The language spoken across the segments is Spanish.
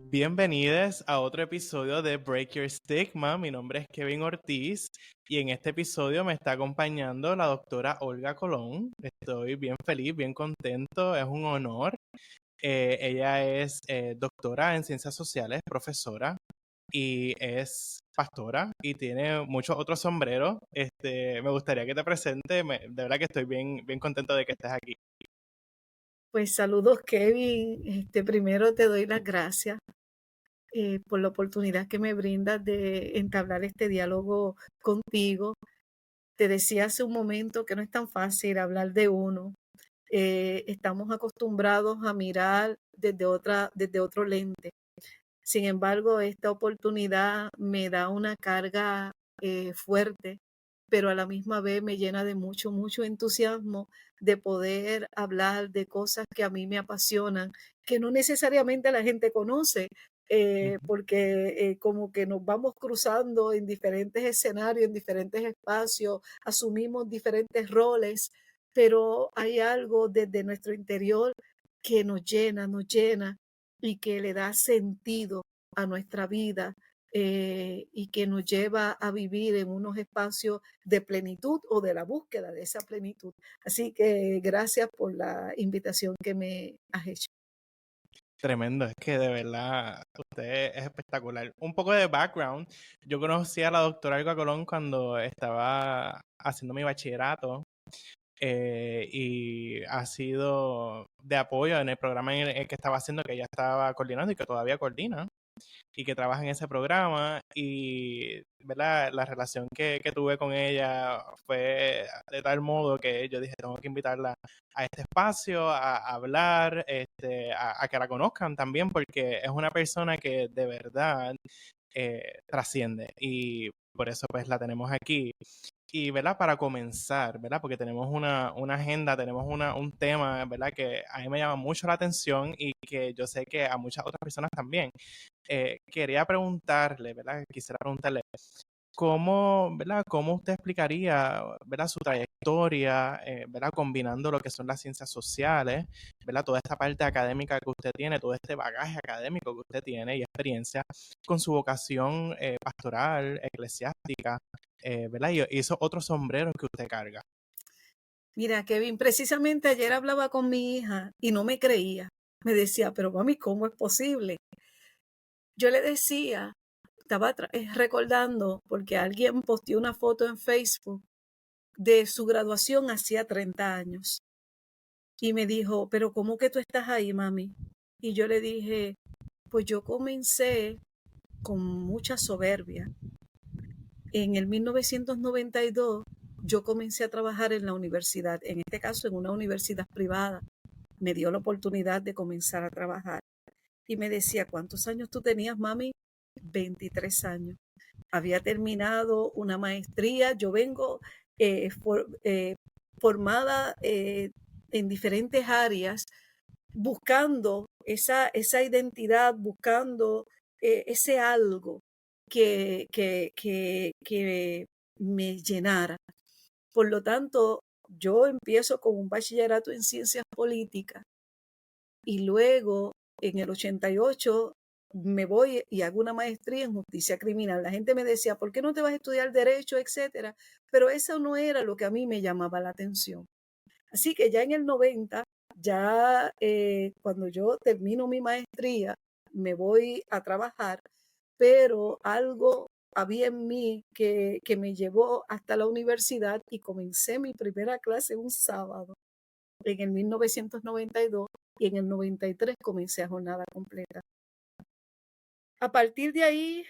Bienvenidos a otro episodio de Break Your Stigma. Mi nombre es Kevin Ortiz y en este episodio me está acompañando la doctora Olga Colón. Estoy bien feliz, bien contento, es un honor. Ella es doctora en ciencias sociales, profesora y es pastora y tiene muchos otros sombreros. Me gustaría que te presente, de verdad que estoy bien contento de que estés aquí. Pues saludos, Kevin. Primero te doy las gracias por la oportunidad que me brindas de entablar este diálogo contigo. Te decía hace un momento que no es tan fácil hablar de uno. Estamos acostumbrados a mirar desde otro lente. Sin embargo, esta oportunidad me da una carga fuerte, pero a la misma vez me llena de mucho entusiasmo de poder hablar de cosas que a mí me apasionan, que no necesariamente la gente conoce, Ujú. porque como que nos vamos cruzando en diferentes escenarios, en diferentes espacios, asumimos diferentes roles, pero hay algo desde nuestro interior que nos llena y que le da sentido a nuestra vida y que nos lleva a vivir en unos espacios de plenitud o de la búsqueda de esa plenitud. Así que gracias por la invitación que me has hecho. Tremendo, es que de verdad usted es espectacular. Un poco de background, yo conocí a la doctora Olga Colón cuando estaba haciendo mi bachillerato y ha sido de apoyo en el programa en el que estaba haciendo, que ella estaba coordinando y que todavía coordina y que trabaja en ese programa y ¿verdad? La relación que tuve con ella fue de tal modo que yo dije, tengo que invitarla a este espacio, a hablar, a que la conozcan también, porque es una persona que de verdad trasciende y por eso pues la tenemos aquí. Y, ¿verdad? Para comenzar, ¿verdad? Porque tenemos una agenda, tenemos un tema, ¿verdad? Que a mí me llama mucho la atención y que yo sé que a muchas otras personas también. Quería preguntarle, ¿verdad? Quisiera preguntarle, ¿cómo, ¿verdad? ¿Cómo usted explicaría, ¿verdad? Su trayectoria, ¿verdad? Combinando lo que son las ciencias sociales, ¿verdad? Toda esta parte académica que usted tiene, todo este bagaje académico que usted tiene y experiencia con su vocación pastoral, eclesiástica, ¿verdad? Y esos otros sombreros que usted carga. Mira, Kevin, precisamente ayer hablaba con mi hija y no me creía. Me decía, pero mami, ¿cómo es posible? Yo le decía, recordando, porque alguien posteó una foto en Facebook de su graduación hacía 30 años. Y me dijo, pero ¿cómo que tú estás ahí, mami? Y yo le dije, pues yo comencé con mucha soberbia. En el 1992 yo comencé a trabajar en la universidad, en este caso en una universidad privada. Me dio la oportunidad de comenzar a trabajar. Y me decía, ¿cuántos años tú tenías, mami? 23 años. Había terminado una maestría. Yo vengo formada en diferentes áreas buscando esa identidad, buscando ese algo que me llenara. Por lo tanto, yo empiezo con un bachillerato en ciencias políticas y luego en el 88 me voy y hago una maestría en justicia criminal. La gente me decía, ¿por qué no te vas a estudiar derecho, etcétera? Pero eso no era lo que a mí me llamaba la atención. Así que ya en el 90, ya cuando yo termino mi maestría, me voy a trabajar, pero algo había en mí que me llevó hasta la universidad y comencé mi primera clase un sábado en el 1992 y en el 93 comencé a jornada completa. A partir de ahí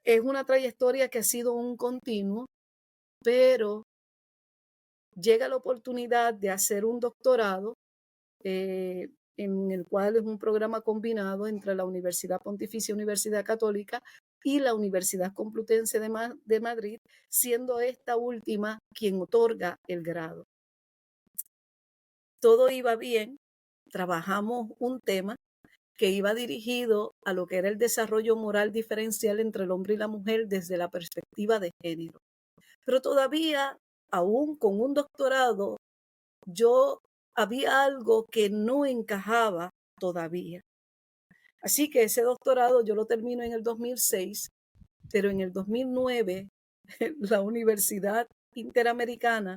es una trayectoria que ha sido un continuo, pero llega la oportunidad de hacer un doctorado en el cual es un programa combinado entre la Universidad Pontificia Universidad Católica y la Universidad Complutense de Madrid, siendo esta última quien otorga el grado. Todo iba bien, trabajamos un tema que iba dirigido a lo que era el desarrollo moral diferencial entre el hombre y la mujer desde la perspectiva de género. Pero todavía, aún con un doctorado, yo había algo que no encajaba todavía. Así que ese doctorado yo lo termino en el 2006, pero en el 2009 la Universidad Interamericana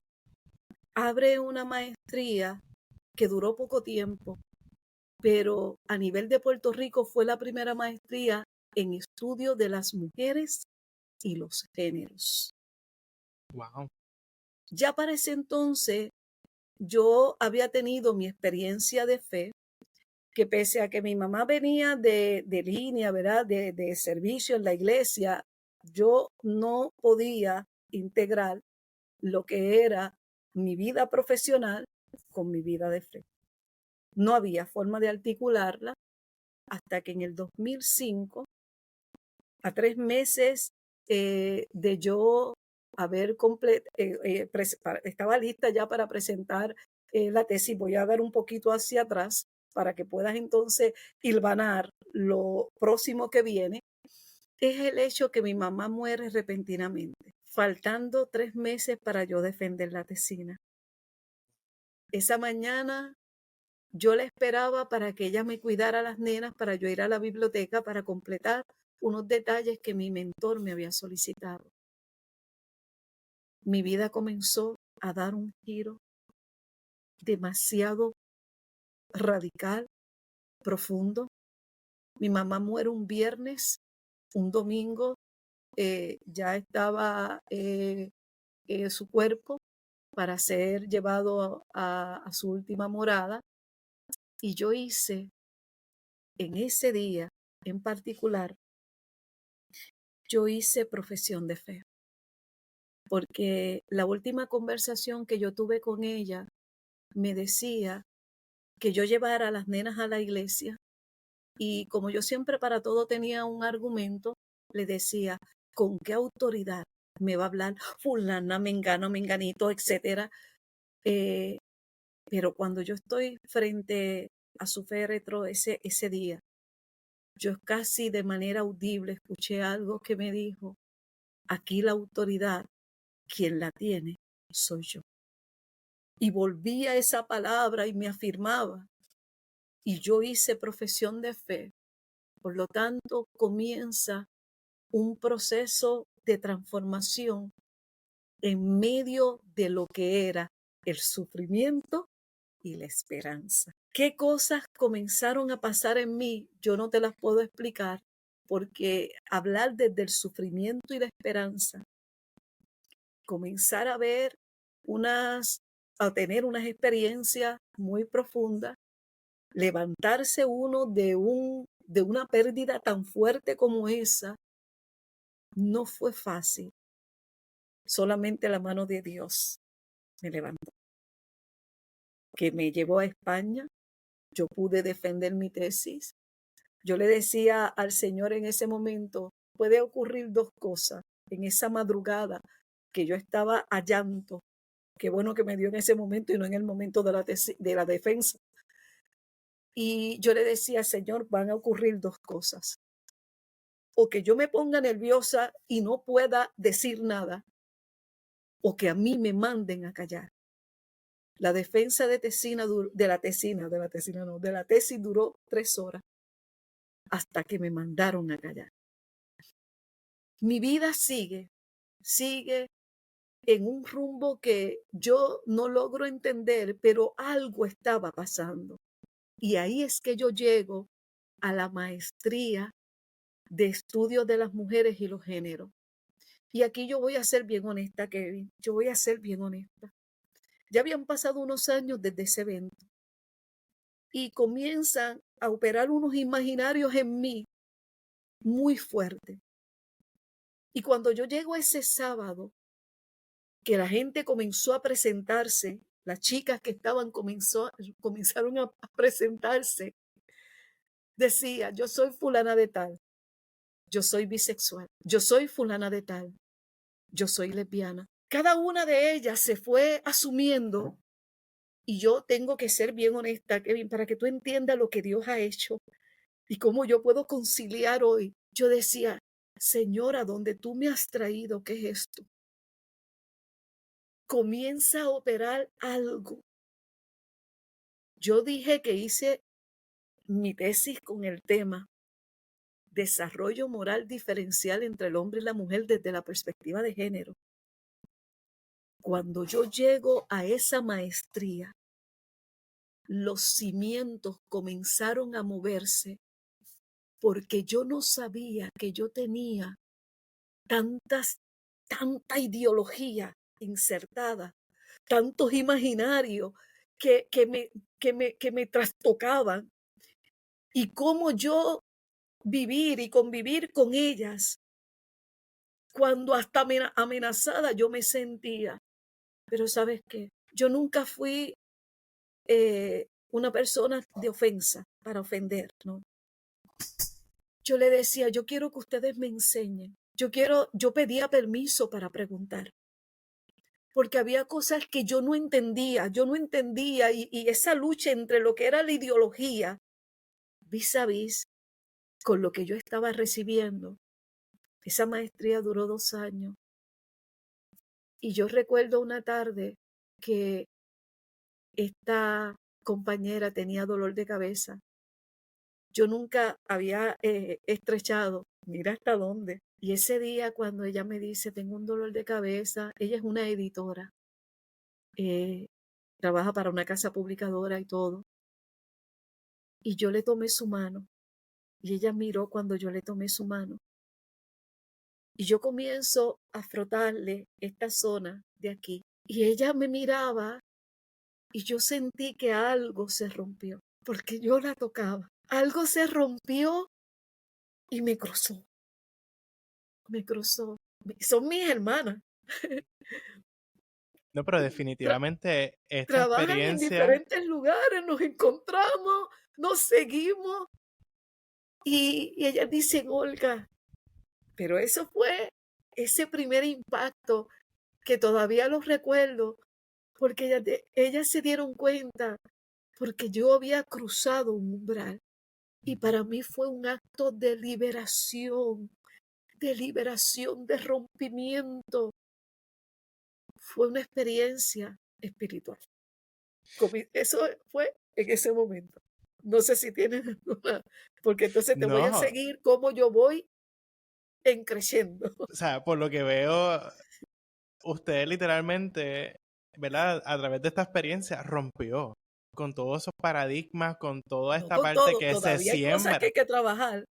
abre una maestría que duró poco tiempo, pero a nivel de Puerto Rico fue la primera maestría en estudio de las mujeres y los géneros. Wow. Ya para ese entonces yo había tenido mi experiencia de fe, que pese a que mi mamá venía de línea, ¿verdad? De servicio en la iglesia, yo no podía integrar lo que era mi vida profesional con mi vida de fe. No había forma de articularla hasta que en el 2005, a 3 meses de yo haber estaba lista ya para presentar la tesis. Voy a dar un poquito hacia atrás para que puedas entonces hilvanar lo próximo que viene. Es el hecho que mi mamá muere repentinamente, faltando 3 meses para yo defender la tesina. Esa mañana yo la esperaba para que ella me cuidara a las nenas, para yo ir a la biblioteca para completar unos detalles que mi mentor me había solicitado. Mi vida comenzó a dar un giro demasiado radical, profundo. Mi mamá muere un viernes, un domingo ya estaba su cuerpo para ser llevado a su última morada. Y yo hice en ese día en particular, yo hice profesión de fe, porque la última conversación que yo tuve con ella me decía que yo llevara a las nenas a la iglesia, y como yo siempre para todo tenía un argumento, le decía, ¿con qué autoridad me va a hablar fulana, mengano, menganito, etcétera? Pero cuando yo estoy frente a su féretro ese día, yo casi de manera audible escuché algo que me dijo, aquí la autoridad, quien la tiene, soy yo. Y volví a esa palabra y me afirmaba. Y yo hice profesión de fe. Por lo tanto, comienza un proceso de transformación en medio de lo que era el sufrimiento y la esperanza. ¿Qué cosas comenzaron a pasar en mí? Yo no te las puedo explicar, porque hablar desde el sufrimiento y la esperanza, comenzar a ver a tener unas experiencias muy profundas, levantarse uno de una pérdida tan fuerte como esa, no fue fácil. Solamente la mano de Dios me levantó, que me llevó a España. Yo pude defender mi tesis. Yo le decía al Señor en ese momento, puede ocurrir dos cosas. En esa madrugada que yo estaba a llanto, qué bueno que me dio en ese momento y no en el momento de la defensa. Y yo le decía, Señor, van a ocurrir dos cosas. O que yo me ponga nerviosa y no pueda decir nada, o que a mí me manden a callar. La defensa de la tesis duró 3 horas hasta que me mandaron a callar. Mi vida sigue en un rumbo que yo no logro entender, pero algo estaba pasando. Y ahí es que yo llego a la maestría de estudios de las mujeres y los géneros. Y aquí yo voy a ser bien honesta, Kevin. Yo voy a ser bien honesta. Ya habían pasado unos años desde ese evento y comienzan a operar unos imaginarios en mí muy fuertes. Y cuando yo llego a ese sábado, que la gente comenzó a presentarse, las chicas que estaban comenzaron a presentarse, decía, yo soy fulana de tal, yo soy bisexual, yo soy fulana de tal, yo soy lesbiana. Cada una de ellas se fue asumiendo, y yo tengo que ser bien honesta, Kevin, para que tú entiendas lo que Dios ha hecho y cómo yo puedo conciliar hoy. Yo decía, Señora, ¿dónde tú me has traído? ¿Qué es esto? Comienza a operar algo. Yo dije que hice mi tesis con el tema desarrollo moral diferencial entre el hombre y la mujer desde la perspectiva de género. Cuando yo llego a esa maestría, los cimientos comenzaron a moverse porque yo no sabía que yo tenía tanta ideología insertada, tantos imaginarios que me trastocaban, y cómo yo vivir y convivir con ellas cuando hasta amenazada yo me sentía. Pero ¿sabes qué? Yo nunca fui una persona de ofensa para ofender, ¿no? Yo le decía, yo quiero que ustedes me enseñen. Yo pedía permiso para preguntar, porque había cosas que yo no entendía, y esa lucha entre lo que era la ideología vis a vis con lo que yo estaba recibiendo. Esa maestría duró 2 años. Y yo recuerdo una tarde que esta compañera tenía dolor de cabeza. Yo nunca había estrechado, mira hasta dónde. Y ese día cuando ella me dice, tengo un dolor de cabeza, ella es una editora, eh, trabaja para una casa publicadora y todo. Y yo le tomé su mano y ella miró cuando yo le tomé su mano. Y yo comienzo a frotarle esta zona de aquí. Y ella me miraba y yo sentí que algo se rompió, porque yo la tocaba. Algo se rompió y me cruzó. Son mis hermanas. No, pero Tra- definitivamente esta trabajan en experiencia, diferentes lugares, nos encontramos, nos seguimos. Y ellas dicen, Olga, pero eso fue ese primer impacto que todavía los recuerdo, porque ellas se dieron cuenta, porque yo había cruzado un umbral. Y para mí fue un acto de liberación, de rompimiento. Fue una experiencia espiritual. Eso fue en ese momento. No sé si tienes alguna, porque entonces te voy a no, seguir cómo yo voy en creciendo. o sea, por lo que veo, usted literalmente, ¿verdad? A través de esta experiencia rompió con todos esos paradigmas, con toda No esta con parte todo, que se todavía hay cosas que siembra. hay que trabajar.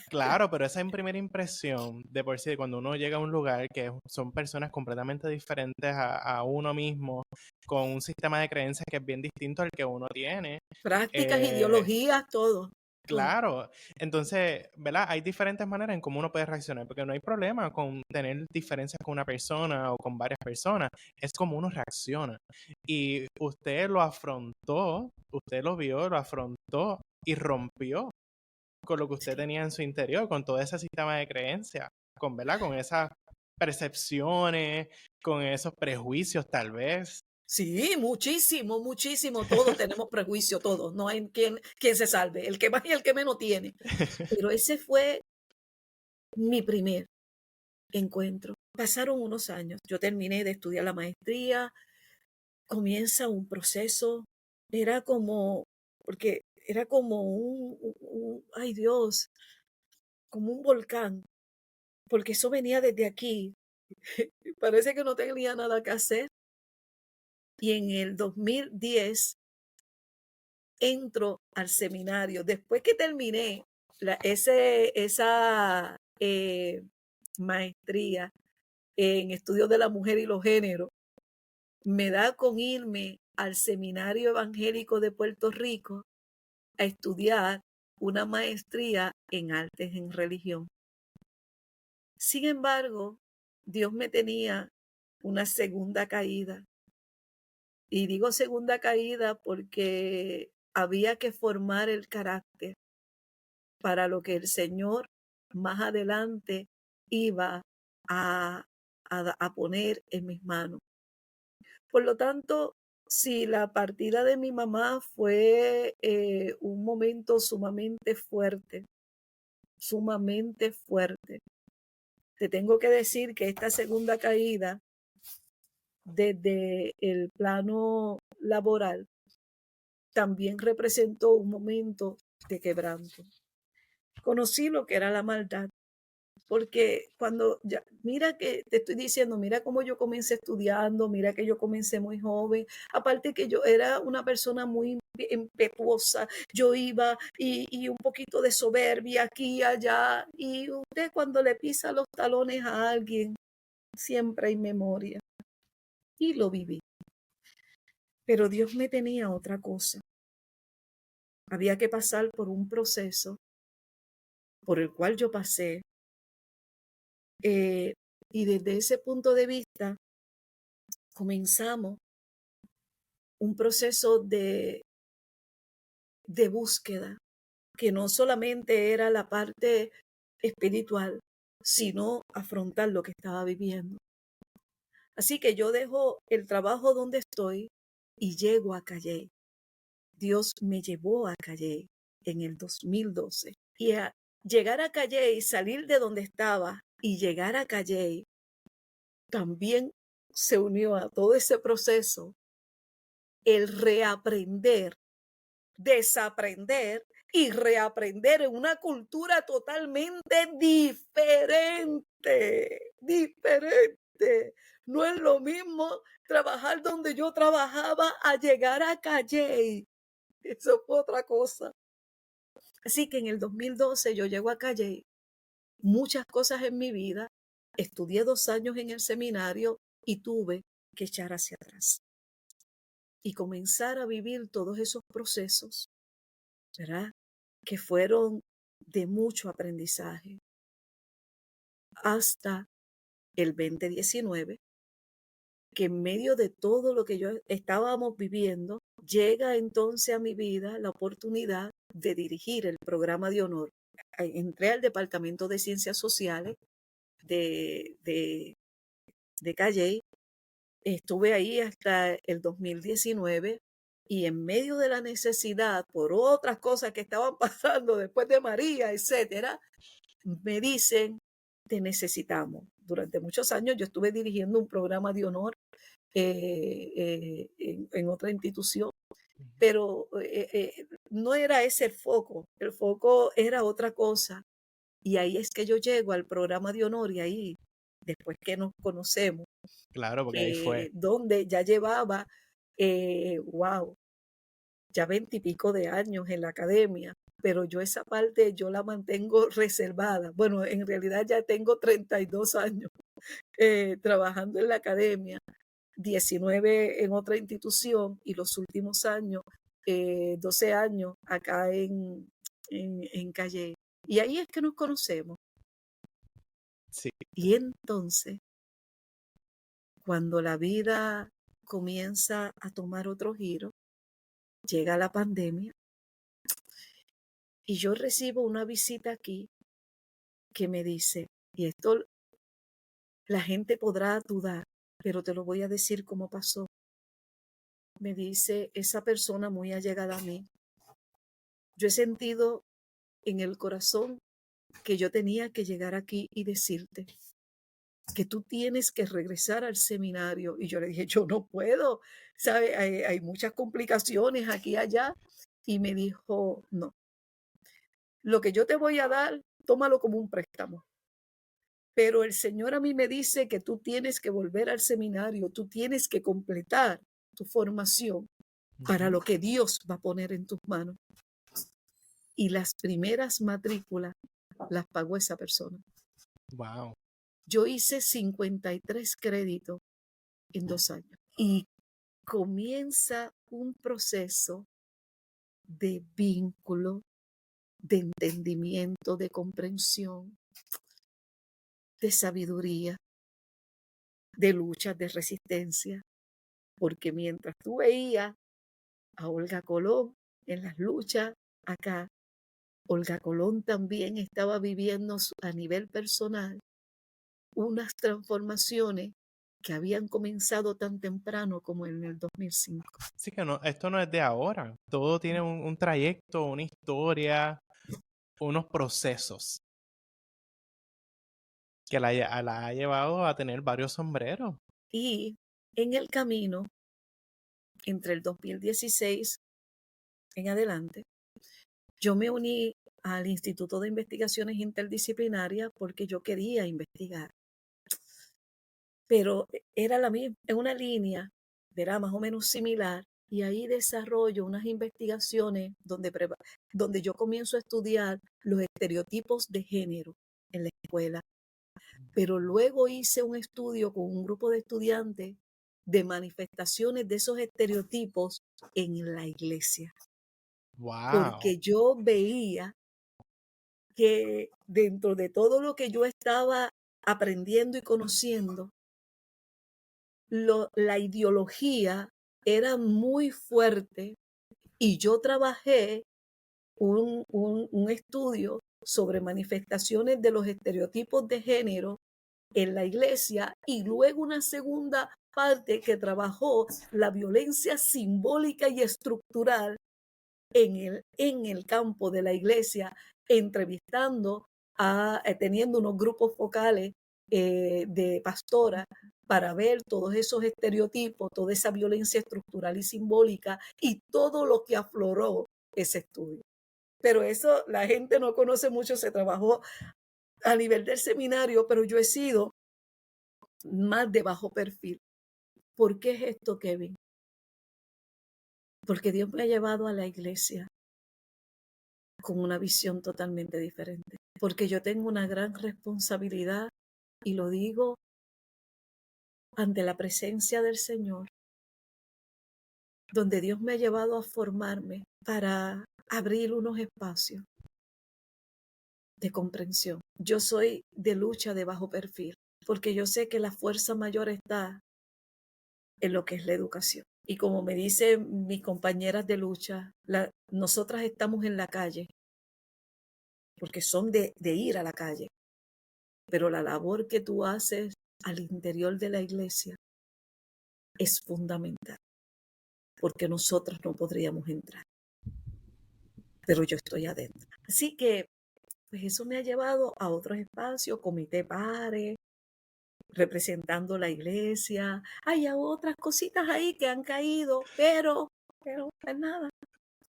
Claro, pero esa primera impresión de por sí, cuando uno llega a un lugar que son personas completamente diferentes a uno mismo, con un sistema de creencias que es bien distinto al que uno tiene, Prácticas, eh, ideologías, todo, todo. claro, entonces, ¿verdad? Hay diferentes maneras en cómo uno puede reaccionar, porque no hay problema con tener diferencias con una persona o con varias personas, es como uno reacciona. Y usted lo afrontó, usted lo vio, lo afrontó y rompió con lo que usted Sí. tenía en su interior, con todo ese sistema de creencias, con, ¿verdad? Con esas percepciones, con esos prejuicios tal vez. Sí, muchísimo, muchísimo. Todos tenemos prejuicio, todos. No hay quien se salve, el que más y el que menos tiene. Pero ese fue mi primer encuentro. Pasaron unos años. Yo terminé de estudiar la maestría, comienza un proceso. Era como, porque era como ay Dios, como un volcán, porque eso venía desde aquí. Parece que no tenía nada que hacer. Y en el 2010 entro al seminario. Después que terminé esa maestría en estudios de la mujer y los géneros, me da con irme al Seminario Evangélico de Puerto Rico a estudiar una maestría en artes en religión. Sin embargo, Dios me tenía una segunda caída. Y digo segunda caída porque había que formar el carácter para lo que el Señor más adelante iba a, a poner en mis manos. Por lo tanto, si la partida de mi mamá fue un momento sumamente fuerte, te tengo que decir que esta segunda caída desde el plano laboral también representó un momento de quebranto. conocí lo que era la maldad. Porque mira que te estoy diciendo, mira cómo yo comencé estudiando, mira que yo comencé muy joven, aparte que yo era una persona muy impetuosa, yo iba y un poquito de soberbia aquí y allá, y usted cuando le pisa los talones a alguien, siempre hay memoria, y lo viví. Pero Dios me tenía otra cosa, había que pasar por un proceso por el cual yo pasé, y desde ese punto de vista, comenzamos un proceso de búsqueda, que no solamente era la parte espiritual, sino afrontar lo que estaba viviendo. Así que yo dejo el trabajo donde estoy y llego a Calle. Dios me llevó a Calle en el 2012. Y a llegar a Calle y salir de donde estaba y llegar a Calle también se unió a todo ese proceso el reaprender, desaprender y reaprender en una cultura totalmente diferente. No es lo mismo trabajar donde yo trabajaba a llegar a Calle. Eso fue otra cosa. Así que en el 2012 yo llego a Calle, muchas cosas en mi vida, estudié 2 años en el seminario y tuve que echar hacia atrás y comenzar a vivir todos esos procesos, ¿verdad? Que fueron de mucho aprendizaje hasta el 2019, que en medio de todo lo que yo estábamos viviendo, llega entonces a mi vida la oportunidad de dirigir el programa de honor. Entré al Departamento de Ciencias Sociales de Calley. Estuve ahí hasta el 2019 y en medio de la necesidad, por otras cosas que estaban pasando después de María, etcétera, me dicen, te necesitamos. Durante muchos años yo estuve dirigiendo un programa de honor en otra institución, pero no era ese el foco era otra cosa. Y ahí es que yo llego al programa de honor y ahí, después que nos conocemos, Claro, porque ahí fue. donde ya llevaba, wow, ya 20 y pico de años en la academia, pero yo esa parte yo la mantengo reservada. Bueno, en realidad ya tengo 32 años trabajando en la academia, 19 en otra institución y los últimos años, 12 años acá en Calle. Y ahí es que nos conocemos. Sí. Y entonces, cuando la vida comienza a tomar otro giro, llega la pandemia y yo recibo una visita aquí que me dice, y esto la gente podrá dudar, pero te lo voy a decir cómo pasó. Me dice esa persona muy allegada a mí, yo he sentido en el corazón que yo tenía que llegar aquí y decirte que tú tienes que regresar al seminario. Y yo le dije, yo no puedo, ¿sabe? Hay muchas complicaciones aquí y allá. Y me dijo, no, lo que yo te voy a dar, tómalo como un préstamo. Pero el Señor a mí me dice que tú tienes que volver al seminario, tú tienes que completar tu formación para lo que Dios va a poner en tus manos. Y las primeras matrículas las pagó esa persona. Wow. Yo hice 53 créditos en 2 años y comienza un proceso de vínculo, de entendimiento, de comprensión, de sabiduría, de lucha, de resistencia, porque mientras tú veías a Olga Colón en las luchas acá, Olga Colón también estaba viviendo a nivel personal unas transformaciones que habían comenzado tan temprano como en el 2005. Sí que no, esto no es de ahora. Todo tiene un trayecto, una historia, unos procesos que la ha llevado a tener varios sombreros. Y en el camino, entre el 2016 en adelante, Yo me uní al Instituto de Investigaciones Interdisciplinarias porque yo quería investigar, pero era la misma, en una línea, era más o menos similar, y ahí desarrollo unas investigaciones donde yo comienzo a estudiar los estereotipos de género en la escuela, pero luego hice un estudio con un grupo de estudiantes de manifestaciones de esos estereotipos en la iglesia, Wow. porque yo veía que dentro de todo lo que yo estaba aprendiendo y conociendo, la ideología era muy fuerte, y yo trabajé un estudio sobre manifestaciones de los estereotipos de género en la iglesia, y luego una segunda parte que trabajó la violencia simbólica y estructural en el campo de la iglesia, entrevistando teniendo unos grupos focales de pastoras para ver todos esos estereotipos, toda esa violencia estructural y simbólica y todo lo que afloró ese estudio. Pero eso la gente no conoce mucho, se trabajó a nivel del seminario, pero yo he sido más de bajo perfil. ¿Por qué es esto, Kevin? Porque Dios me ha llevado a la iglesia con una visión totalmente diferente. Porque yo tengo una gran responsabilidad, y lo digo ante la presencia del Señor, donde Dios me ha llevado a formarme para abrir unos espacios de comprensión. Yo soy de lucha de bajo perfil, porque yo sé que la fuerza mayor está en lo que es la educación. Y como me dicen mis compañeras de lucha, nosotras estamos en la calle, porque son de ir a la calle, pero la labor que tú haces al interior de la iglesia es fundamental, porque nosotros no podríamos entrar, pero yo estoy adentro. Así que, pues eso me ha llevado a otros espacios, comité pares, representando la iglesia. Hay otras cositas ahí que han caído, pero es nada.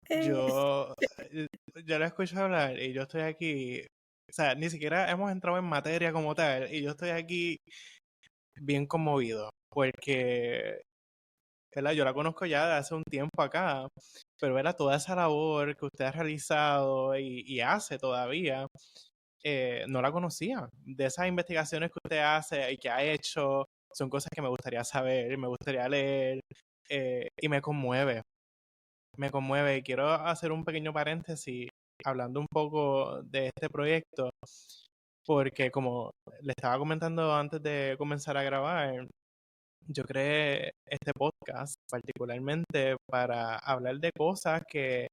Yo, eh, yo lo escucho hablar y yo estoy aquí, o sea, ni siquiera hemos entrado en materia como tal, y yo estoy aquí bien conmovido, porque, ¿verdad? Yo la conozco ya de hace un tiempo acá, pero ¿verdad? Toda esa labor que usted ha realizado y hace todavía, no la conocía. De esas investigaciones que usted hace y que ha hecho, son cosas que me gustaría saber, me gustaría leer, y me conmueve. Y quiero hacer un pequeño paréntesis hablando un poco de este proyecto, porque como le estaba comentando antes de comenzar a grabar, yo creé este podcast particularmente para hablar de cosas que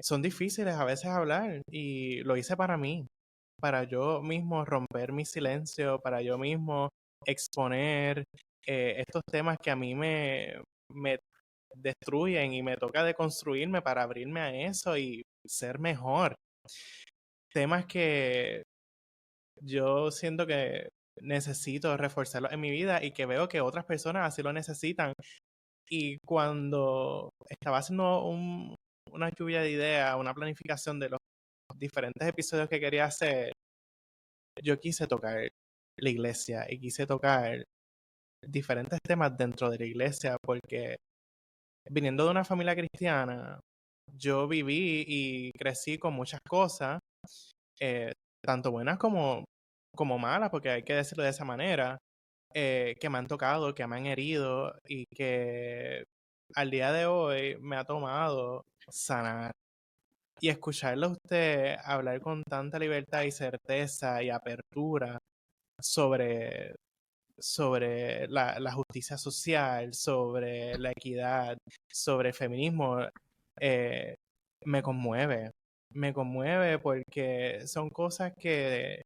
son difíciles a veces hablar, y lo hice para mí, para yo mismo romper mi silencio, para yo mismo exponer estos temas que a mí me destruyen, y me toca deconstruirme para abrirme a eso y ser mejor. Temas que yo siento que necesito reforzarlos en mi vida y que veo que otras personas así lo necesitan. Y cuando estaba haciendo una lluvia de ideas, una planificación de los diferentes episodios que quería hacer, yo quise tocar la iglesia y quise tocar diferentes temas dentro de la iglesia, porque viniendo de una familia cristiana, yo viví y crecí con muchas cosas, eh, tanto buenas como malas, porque hay que decirlo de esa manera, que me han tocado, que me han herido, y que al día de hoy me ha tomado sanar. Y escucharlo a usted hablar con tanta libertad y certeza y apertura sobre, sobre la justicia social, sobre la equidad, sobre el feminismo, eh, me conmueve. Me conmueve porque son cosas que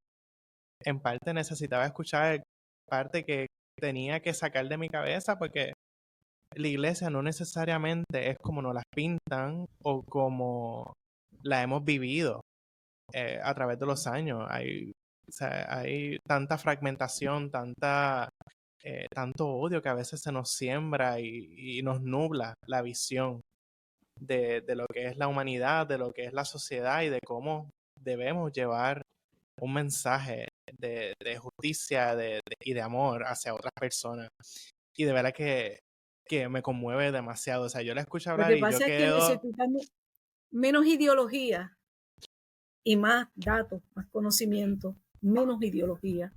en parte necesitaba escuchar, parte que tenía que sacar de mi cabeza, porque la iglesia no necesariamente es como nos las pintan o como la hemos vivido a través de los años. O sea, hay tanta fragmentación, tanto odio que a veces se nos siembra y nos nubla la visión. de lo que es la humanidad, de lo que es la sociedad y de cómo debemos llevar un mensaje de justicia y de amor hacia otras personas. Y de verdad que me conmueve demasiado. O sea, yo la escucho Lo hablar que y yo pasa es que quedo... necesitamos menos ideología y más datos, más conocimiento, menos ideología.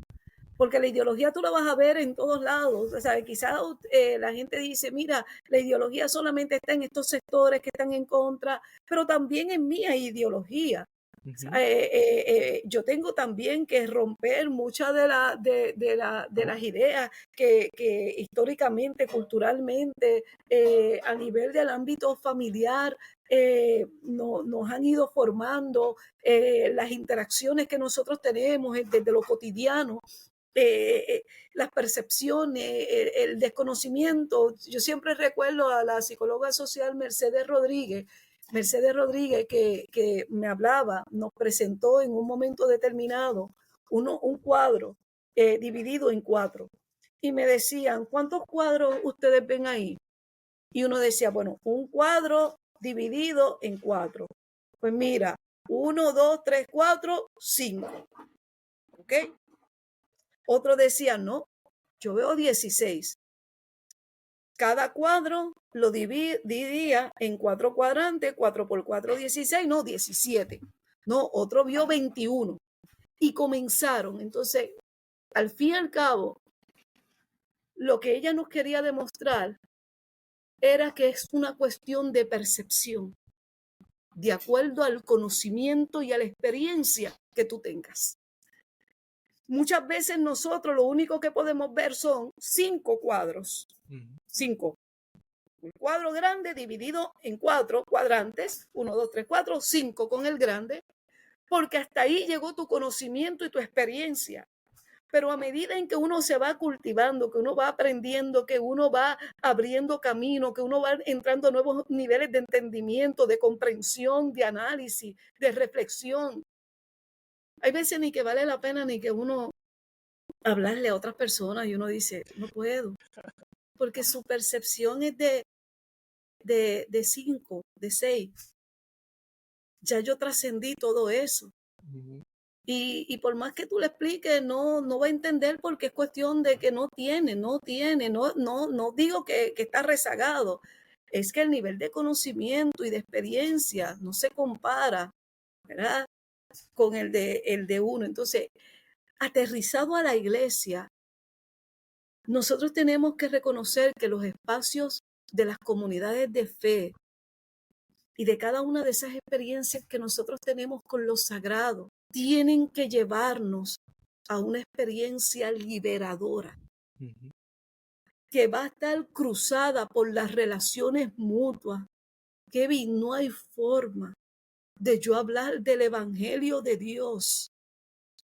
Porque la ideología tú la vas a ver en todos lados. O sea, quizás la gente dice, mira, la ideología solamente está en estos sectores que están en contra, pero también en mí hay ideología. Ujú. Yo tengo también que romper muchas de las ideas que históricamente, culturalmente, a nivel del ámbito familiar, nos han ido formando las interacciones que nosotros tenemos desde lo cotidiano. Las percepciones, el desconocimiento. Yo siempre recuerdo a la psicóloga social Mercedes Rodríguez que me hablaba, nos presentó en un momento determinado un cuadro dividido en 4. Y me decían, ¿cuántos cuadros ustedes ven ahí? Y uno decía, bueno, un cuadro dividido en 4. Pues mira, 1, 2, 3, 4, 5. ¿Ok? Otro decía, no, yo veo 16. Cada cuadro lo dividía en 4 cuadrantes, 4 por 4, 16, no, 17. No, otro vio 21. Y comenzaron. Entonces, al fin y al cabo, lo que ella nos quería demostrar era que es una cuestión de percepción, de acuerdo al conocimiento y a la experiencia que tú tengas. Muchas veces nosotros lo único que podemos ver son 5 cuadros. 5. Un cuadro grande dividido en 4 cuadrantes, 1, 2, 3, 4, 5 con el grande, porque hasta ahí llegó tu conocimiento y tu experiencia. Pero a medida en que uno se va cultivando, que uno va aprendiendo, que uno va abriendo camino, que uno va entrando a nuevos niveles de entendimiento, de comprensión, de análisis, de reflexión, hay veces ni que vale la pena ni que uno hablarle a otras personas y uno dice, no puedo, porque su percepción es de 5, de 6. Ya yo trascendí todo eso. Y por más que tú le expliques, no va a entender porque es cuestión de que no digo que está rezagado. Es que el nivel de conocimiento y de experiencia no se compara, ¿verdad? Con el de uno. Entonces, aterrizado a la iglesia, nosotros tenemos que reconocer que los espacios de las comunidades de fe y de cada una de esas experiencias que nosotros tenemos con lo sagrado, tienen que llevarnos a una experiencia liberadora que va a estar cruzada por las relaciones mutuas. Kevin, no hay forma de yo hablar del Evangelio de Dios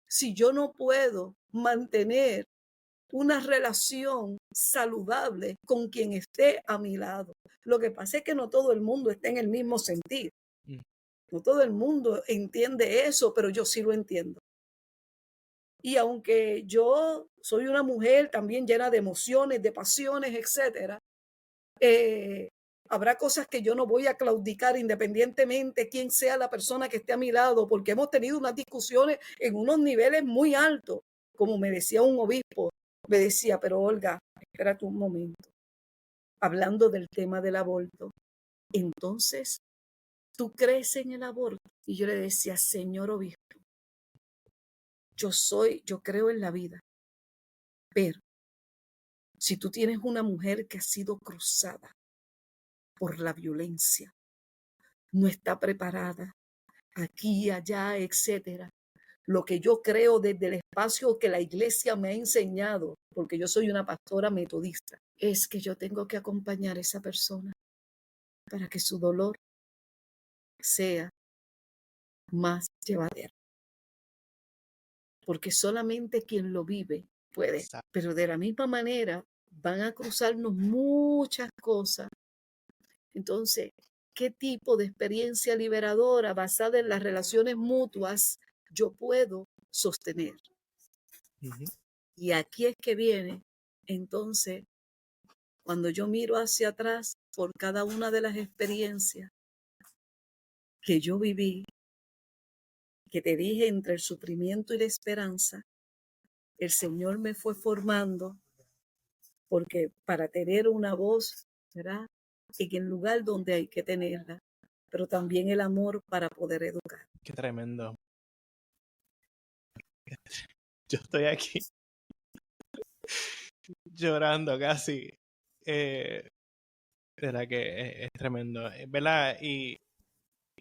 si yo no puedo mantener una relación saludable con quien esté a mi lado. Lo que pasa es que no todo el mundo está en el mismo sentido. No todo el mundo entiende eso, pero yo sí lo entiendo. Y aunque yo soy una mujer también llena de emociones, de pasiones, etcétera, habrá cosas que yo no voy a claudicar independientemente quién sea la persona que esté a mi lado, porque hemos tenido unas discusiones en unos niveles muy altos. Como me decía un obispo, me decía, pero Olga, espérate un momento, hablando del tema del aborto. Entonces, ¿tú crees en el aborto? Y yo le decía, señor obispo, yo creo en la vida, pero si tú tienes una mujer que ha sido cruzada por la violencia, no está preparada, aquí, allá, etcétera. Lo que yo creo desde el espacio que la iglesia me ha enseñado, porque yo soy una pastora metodista, es que yo tengo que acompañar a esa persona para que su dolor sea más llevadero. Porque solamente quien lo vive puede. Pero de la misma manera van a cruzarnos muchas cosas. Entonces, ¿qué tipo de experiencia liberadora basada en las relaciones mutuas yo puedo sostener? Y aquí es que viene, entonces, cuando yo miro hacia atrás por cada una de las experiencias, que yo viví, que te dije entre el sufrimiento y la esperanza, el Señor me fue formando porque para tener una voz, ¿verdad? En el lugar donde hay que tenerla, pero también el amor para poder educar. Qué tremendo. Yo estoy aquí llorando casi. ¿Verdad que es tremendo? ¿Verdad? Y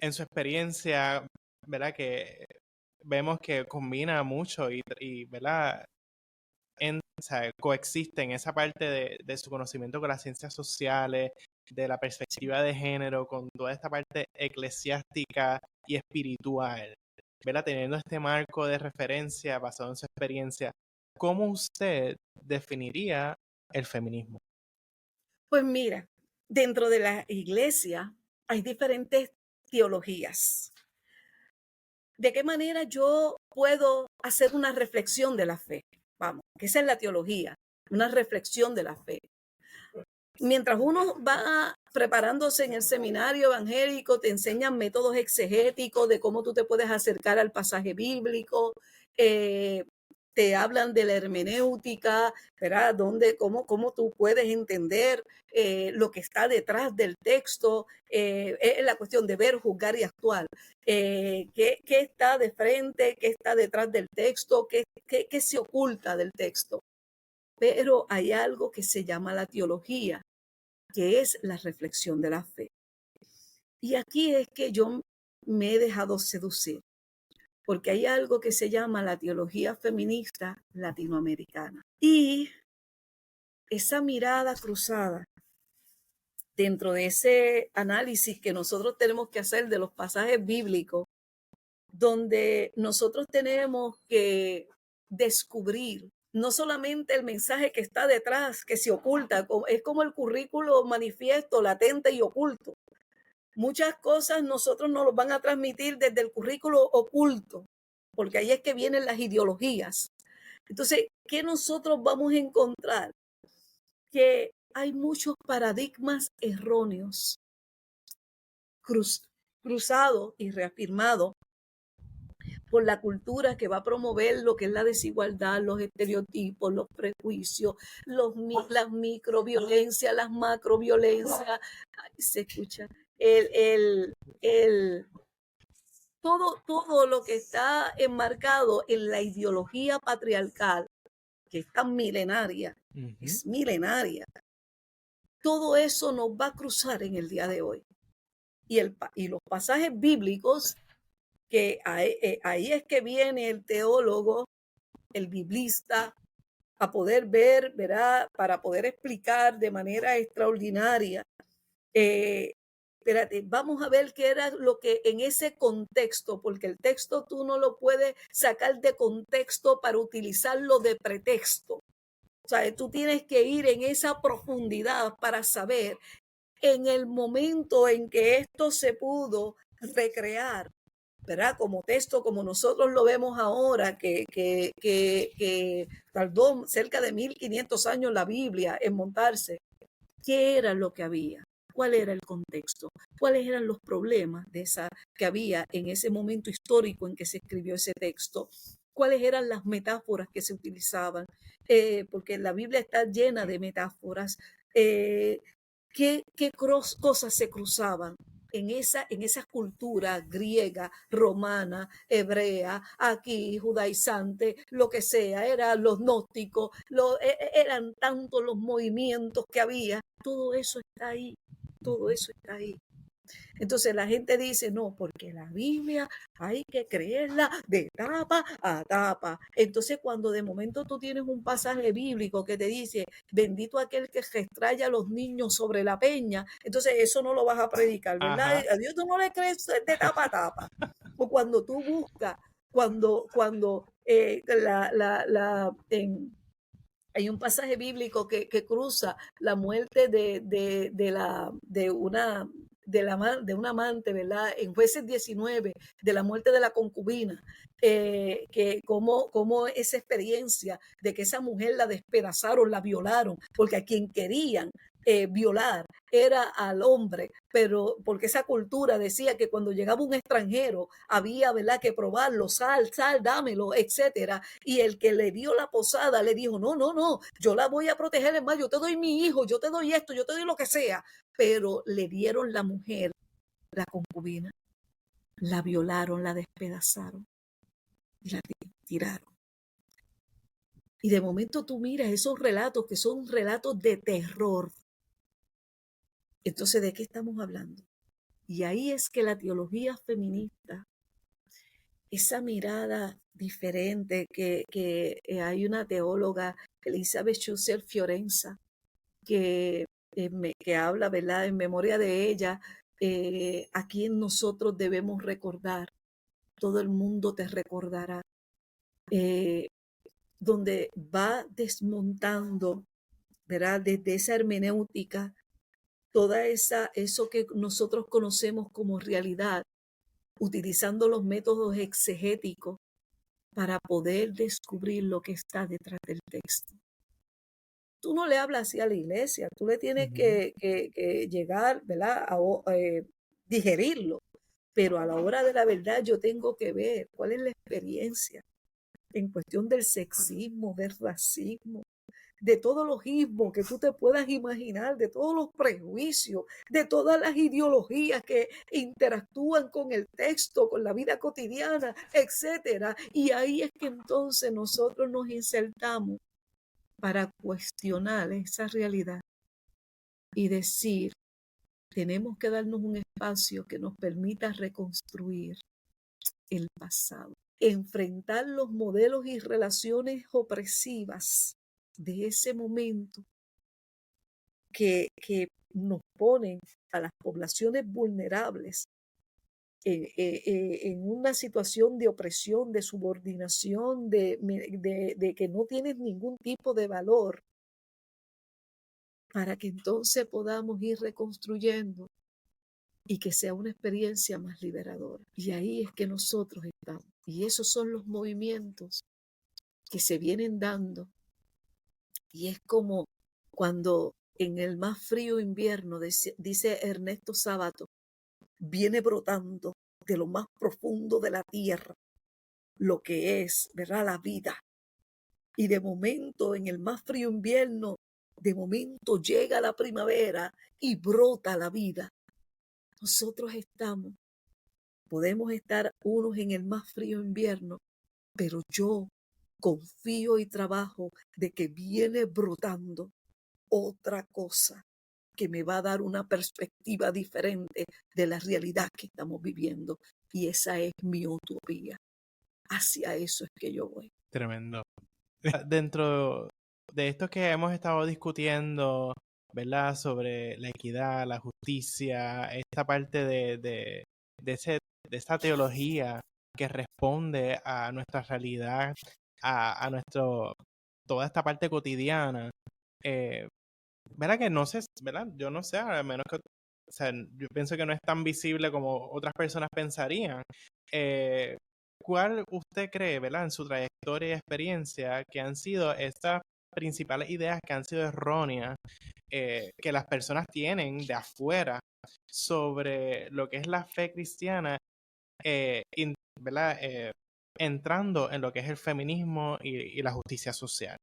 en su experiencia, ¿verdad? Que vemos que combina mucho y ¿verdad? O sea, coexiste en esa parte de su conocimiento con las ciencias sociales, de la perspectiva de género, con toda esta parte eclesiástica y espiritual, ¿verdad? Teniendo este marco de referencia basado en su experiencia, ¿cómo usted definiría el feminismo? Pues mira, dentro de la iglesia hay diferentes teologías. ¿De qué manera yo puedo hacer una reflexión de la fe? Vamos, que esa es la teología, una reflexión de la fe. Mientras uno va preparándose en el seminario evangélico, te enseñan métodos exegéticos de cómo tú te puedes acercar al pasaje bíblico, eh, te hablan de la hermenéutica, ¿verdad? Cómo tú puedes entender lo que está detrás del texto, es la cuestión de ver, juzgar y actuar. ¿Qué está de frente? ¿Qué está detrás del texto? ¿Qué se oculta del texto? Pero hay algo que se llama la teología, que es la reflexión de la fe. Y aquí es que yo me he dejado seducir, porque hay algo que se llama la teología feminista latinoamericana. Y esa mirada cruzada dentro de ese análisis que nosotros tenemos que hacer de los pasajes bíblicos, donde nosotros tenemos que descubrir no solamente el mensaje que está detrás, que se oculta, es como el currículo manifiesto, latente y oculto. Muchas cosas nosotros nos los van a transmitir desde el currículo oculto, porque ahí es que vienen las ideologías. Entonces, ¿qué nosotros vamos a encontrar? Que hay muchos paradigmas erróneos, cruzados y reafirmados por la cultura que va a promover lo que es la desigualdad, los estereotipos, los prejuicios, las microviolencias, las macroviolencias. Ay, se escucha. El, el, el, todo lo que está enmarcado en la ideología patriarcal, que es tan milenaria, es milenaria. Todo eso nos va a cruzar en el día de hoy. Y los pasajes bíblicos, que ahí es que viene el teólogo, el biblista, a poder ver, ¿verdad? Para poder explicar de manera extraordinaria. Espérate, vamos a ver qué era lo que en ese contexto, porque el texto tú no lo puedes sacar de contexto para utilizarlo de pretexto. O sea, tú tienes que ir en esa profundidad para saber en el momento en que esto se pudo recrear, ¿verdad? Como texto, como nosotros lo vemos ahora, que tardó cerca de 1500 años la Biblia en montarse. ¿Qué era lo que había? ¿Cuál era el contexto? ¿Cuáles eran los problemas que había en ese momento histórico en que se escribió ese texto? ¿Cuáles eran las metáforas que se utilizaban? Porque la Biblia está llena de metáforas. ¿Qué cosas se cruzaban en esa cultura griega, romana, hebrea, aquí, judaizante, lo que sea? Eran los gnósticos, eran tantos los movimientos que había. Todo eso está ahí, todo eso está ahí. Entonces la gente dice, no, porque la Biblia hay que creerla de tapa a tapa. Entonces cuando de momento tú tienes un pasaje bíblico que te dice, bendito aquel que extrae a los niños sobre la peña, entonces eso no lo vas a predicar, ¿verdad? Ajá. A Dios tú no le crees de tapa a tapa. O cuando tú buscas, hay un pasaje bíblico que cruza la muerte de un amante, ¿verdad? En Jueces 19, de la muerte de la concubina, que como esa experiencia de que esa mujer la despedazaron, la violaron, porque a quien querían violar era al hombre, pero porque esa cultura decía que cuando llegaba un extranjero había, ¿verdad?, que probarlo, sal, dámelo, etcétera. Y el que le dio la posada le dijo, no, no, no, yo la voy a proteger, es más, yo te doy mi hijo, yo te doy esto, yo te doy lo que sea. Pero le dieron la mujer, la concubina, la violaron, la despedazaron y la tiraron. Y de momento tú miras esos relatos que son relatos de terror. Entonces, ¿de qué estamos hablando? Y ahí es que la teología feminista, esa mirada diferente que hay una teóloga, Elizabeth Schusser Fiorenza, que habla, ¿verdad?, en memoria de ella, a quien nosotros debemos recordar. Todo el mundo te recordará. Donde va desmontando, ¿verdad?, desde esa hermenéutica, eso que nosotros conocemos como realidad, utilizando los métodos exegéticos para poder descubrir lo que está detrás del texto. Tú no le hablas así a la iglesia, tú le tienes que llegar, ¿verdad?, a digerirlo, pero a la hora de la verdad yo tengo que ver cuál es la experiencia en cuestión del sexismo, del racismo, de todos los ismos que tú te puedas imaginar, de todos los prejuicios, de todas las ideologías que interactúan con el texto, con la vida cotidiana, etcétera. Y ahí es que entonces nosotros nos insertamos para cuestionar esa realidad y decir, tenemos que darnos un espacio que nos permita reconstruir el pasado, enfrentar los modelos y relaciones opresivas de ese momento que nos ponen a las poblaciones vulnerables en una situación de opresión, de subordinación, de que no tienes ningún tipo de valor, para que entonces podamos ir reconstruyendo y que sea una experiencia más liberadora. Y ahí es que nosotros estamos. Y esos son los movimientos que se vienen dando. Y es como cuando en el más frío invierno, dice Ernesto Sábato, viene brotando de lo más profundo de la tierra lo que es, ¿verdad?, la vida. Y de momento, en el más frío invierno, de momento llega la primavera y brota la vida. Nosotros podemos estar unos en el más frío invierno, pero yo confío y trabajo de que viene brotando otra cosa que me va a dar una perspectiva diferente de la realidad que estamos viviendo. Y esa es mi utopía. Hacia eso es que yo voy. Tremendo. Dentro de esto que hemos estado discutiendo, ¿verdad?, sobre la equidad, la justicia, esta parte de esta teología que responde a nuestra realidad, a toda esta parte cotidiana, ¿verdad? Que no sé, ¿verdad? Yo no sé, a menos que, o sea, yo pienso que no es tan visible como otras personas pensarían. ¿Cuál usted cree, ¿verdad?, en su trayectoria y experiencia, que han sido estas principales ideas que han sido erróneas, que las personas tienen de afuera sobre lo que es la fe cristiana, ¿verdad?, entrando en lo que es el feminismo y la justicia social?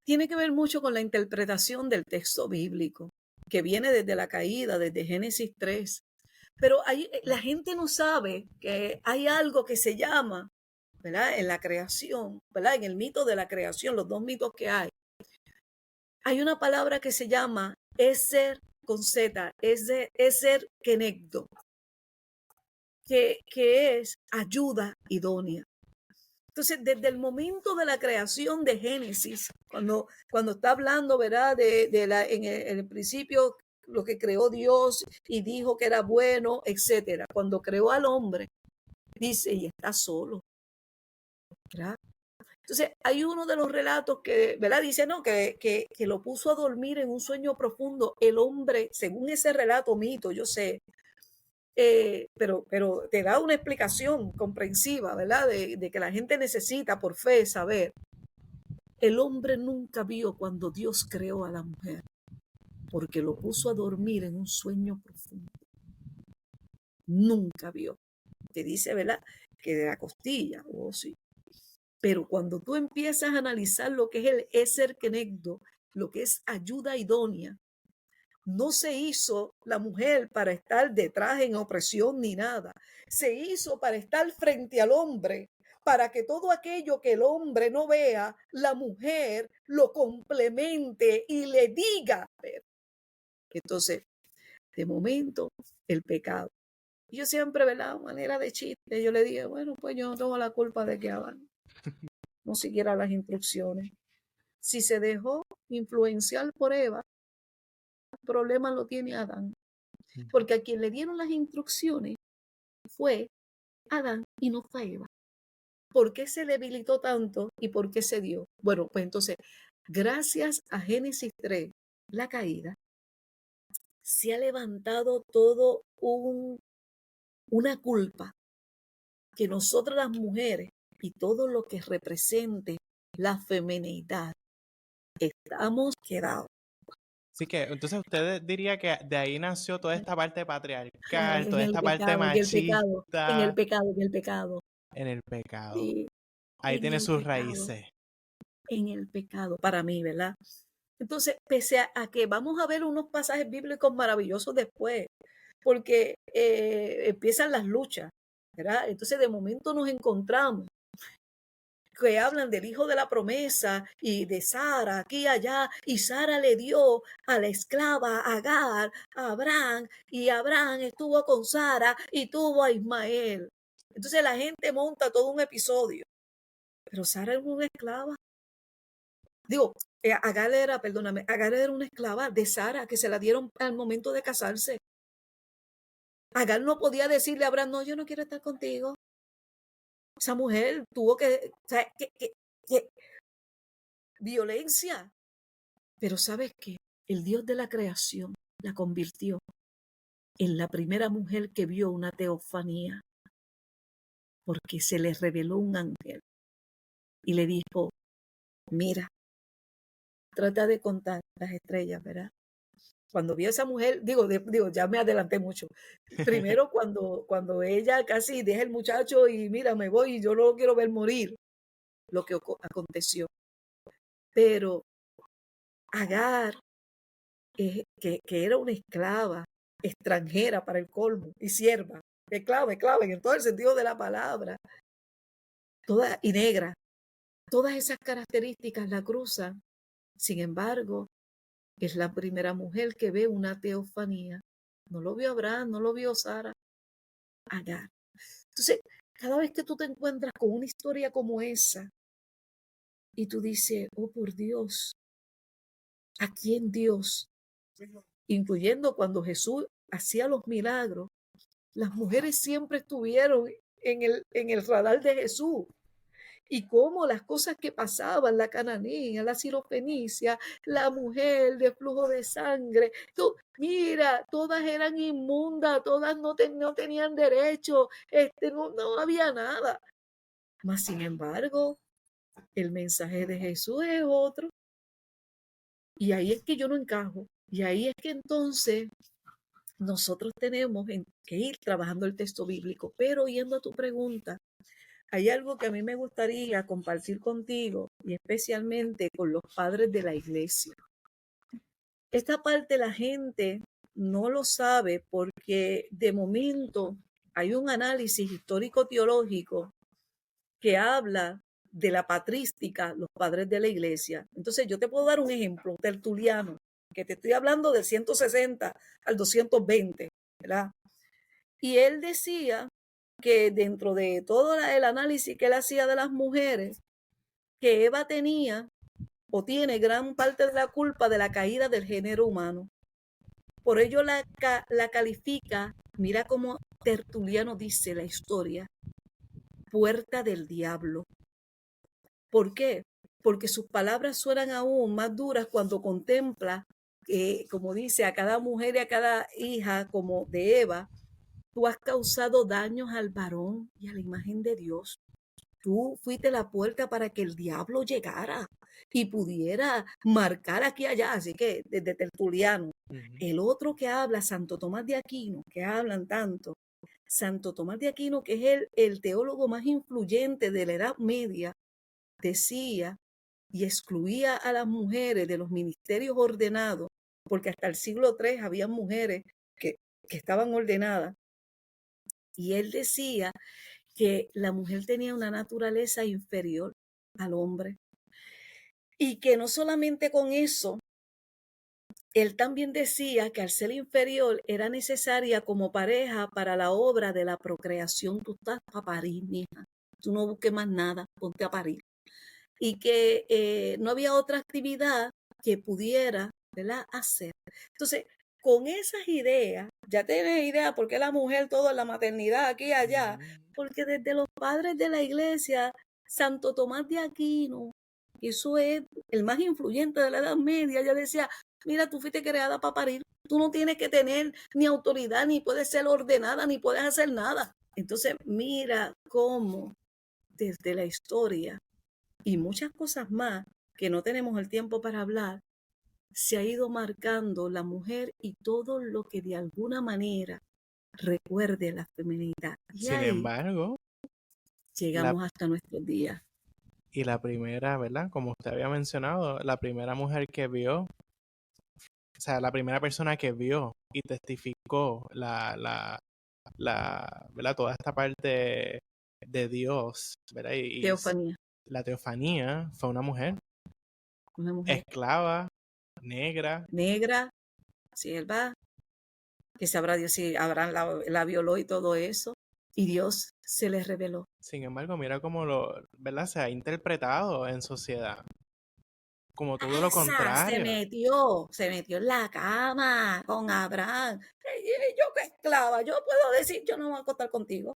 Tiene que ver mucho con la interpretación del texto bíblico, que viene desde la caída, desde Génesis 3. Pero la gente no sabe que hay algo que se llama, ¿verdad?, en la creación, ¿verdad?, en el mito de la creación, los dos mitos que hay una palabra que se llama Eser con Z, Eser Kenegdo, que es ayuda idónea. Entonces, desde el momento de la creación de Génesis, cuando está hablando, ¿verdad?, en el principio, lo que creó Dios y dijo que era bueno, etcétera. Cuando creó al hombre, dice, y está solo, ¿verdad? Entonces, hay uno de los relatos que, ¿verdad?, dice, no, que lo puso a dormir en un sueño profundo. El hombre, según ese relato mito, yo sé, pero te da una explicación comprensiva, ¿verdad?, de que la gente necesita por fe saber. El hombre nunca vio cuando Dios creó a la mujer. porque lo puso a dormir en un sueño profundo. Nunca vio. Que dice, ¿verdad? Que de la costilla, oh sí. Pero cuando tú empiezas a analizar lo que es el Eser Kenegdo, lo que es ayuda idónea, no se hizo la mujer para estar detrás en opresión ni nada. Se hizo para estar frente al hombre, para que todo aquello que el hombre no vea, la mujer lo complemente y le diga. Entonces, de momento, el pecado. Yo siempre, ¿verdad? Manera de chiste, yo le dije, bueno, pues yo no tengo la culpa de que Adán no siguiera las instrucciones. Si se dejó influenciar por Eva, el problema lo tiene Adán. Porque a quien le dieron las instrucciones fue Adán y no fue Eva. ¿Por qué se debilitó tanto y por qué se dio? Bueno, pues entonces, gracias a Génesis 3, la caída, se ha levantado todo una culpa que nosotras las mujeres y todo lo que represente la feminidad estamos quedados. Así que entonces usted diría que de ahí nació toda esta parte patriarcal, En toda el esta parte pecado, en el pecado, en el machista pecado, en el pecado. en el pecado. Sí, Ahí en tiene el sus pecado, raíces. en el pecado, para mí, ¿verdad? Entonces, pese a que vamos a ver unos pasajes bíblicos maravillosos después, porque empiezan las luchas, ¿verdad? Entonces, de momento nos encontramos que hablan del hijo de la promesa y de Sara aquí y allá, y Sara le dio a la esclava Agar a Abraham, y Abraham estuvo con Sara y tuvo a Ismael. Entonces la gente monta todo un episodio, pero Sara es una esclava. Digo, Agar era una esclava de Sara que se la dieron al momento de casarse. Agar no podía decirle a Abraham, no, yo no quiero estar contigo. Esa mujer tuvo que, o sea, que violencia. Pero ¿sabes qué? El Dios de la creación la convirtió en la primera mujer que vio una teofanía, porque se le reveló un ángel y le dijo, mira, trata de contar las estrellas, ¿verdad? Cuando vio a esa mujer, digo, ya me adelanté mucho. Primero cuando ella casi deja el muchacho y mira, me voy y yo no lo quiero ver morir, lo que aconteció. Pero Agar, que era una esclava extranjera para el colmo y sierva, esclava en todo el sentido de la palabra, toda y negra, todas esas características la cruzan. Sin embargo, es la primera mujer que ve una teofanía. No lo vio Abraham, no lo vio Sara, Agar. Entonces, cada vez que tú te encuentras con una historia como esa y tú dices, oh por Dios, ¿a quién Dios? Incluyendo cuando Jesús hacía los milagros, las mujeres siempre estuvieron en el radar de Jesús. Y cómo las cosas que pasaban, la cananea, la sirofenicia, la mujer de flujo de sangre, mira, todas eran inmundas, todas no tenían derecho, no había nada. Mas, sin embargo, el mensaje de Jesús es otro. Y ahí es que yo no encajo. Y ahí es que entonces nosotros tenemos que ir trabajando el texto bíblico. Pero yendo a tu pregunta, hay algo que a mí me gustaría compartir contigo y especialmente con los padres de la iglesia. Esta parte la gente no lo sabe porque de momento hay un análisis histórico-teológico que habla de la patrística, los padres de la iglesia. Entonces yo te puedo dar un ejemplo, Tertuliano, que te estoy hablando del 160 al 220, ¿verdad? Y él decía que dentro de todo el análisis que él hacía de las mujeres, que Eva tenía o tiene gran parte de la culpa de la caída del género humano. Por ello la califica, mira cómo Tertuliano dice la historia, puerta del diablo. ¿Por qué? Porque sus palabras suenan aún más duras cuando contempla, como dice, a cada mujer y a cada hija como de Eva, tú has causado daños al varón y a la imagen de Dios. Tú fuiste la puerta para que el diablo llegara y pudiera marcar aquí y allá. Así que desde Tertuliano, Ujú. El otro que habla, Santo Tomás de Aquino, que hablan tanto, Santo Tomás de Aquino, que es el teólogo más influyente de la Edad Media, decía y excluía a las mujeres de los ministerios ordenados, porque hasta el siglo III había mujeres que, que estaban ordenadas, y él decía que la mujer tenía una naturaleza inferior al hombre, y que no solamente con eso, él también decía que al ser inferior era necesaria como pareja para la obra de la procreación. Tú estás para parir, mija. Tú no busques más nada, ponte a parir. Y que no había otra actividad que pudiera, ¿verdad?, hacer. Entonces, con esas ideas, ya tienes idea por qué la mujer todo en la maternidad aquí y allá, porque desde los padres de la iglesia, Santo Tomás de Aquino, eso es el más influyente de la Edad Media, ya decía, mira, tú fuiste creada para parir, tú no tienes que tener ni autoridad, ni puedes ser ordenada, ni puedes hacer nada. Entonces, mira cómo desde la historia y muchas cosas más que no tenemos el tiempo para hablar, se ha ido marcando la mujer y todo lo que de alguna manera recuerde la feminidad. Y Sin ahí embargo, la, llegamos hasta nuestros días. y la primera, ¿verdad? Como usted había mencionado, la primera mujer que vio, o sea, la primera persona que vio y testificó ¿verdad? Toda esta parte de Dios, ¿verdad? Y Teofanía, la teofanía fue una mujer una mujer esclava, negra. negra, sierva, que sabrá Dios si Abraham la violó y todo eso. Y Dios se les reveló. Sin embargo, mira cómo ¿verdad? Se ha interpretado en sociedad como todo lo Esa contrario. se metió en la cama con Abraham. Yo que esclava, yo puedo decir, yo no me voy a acostar contigo,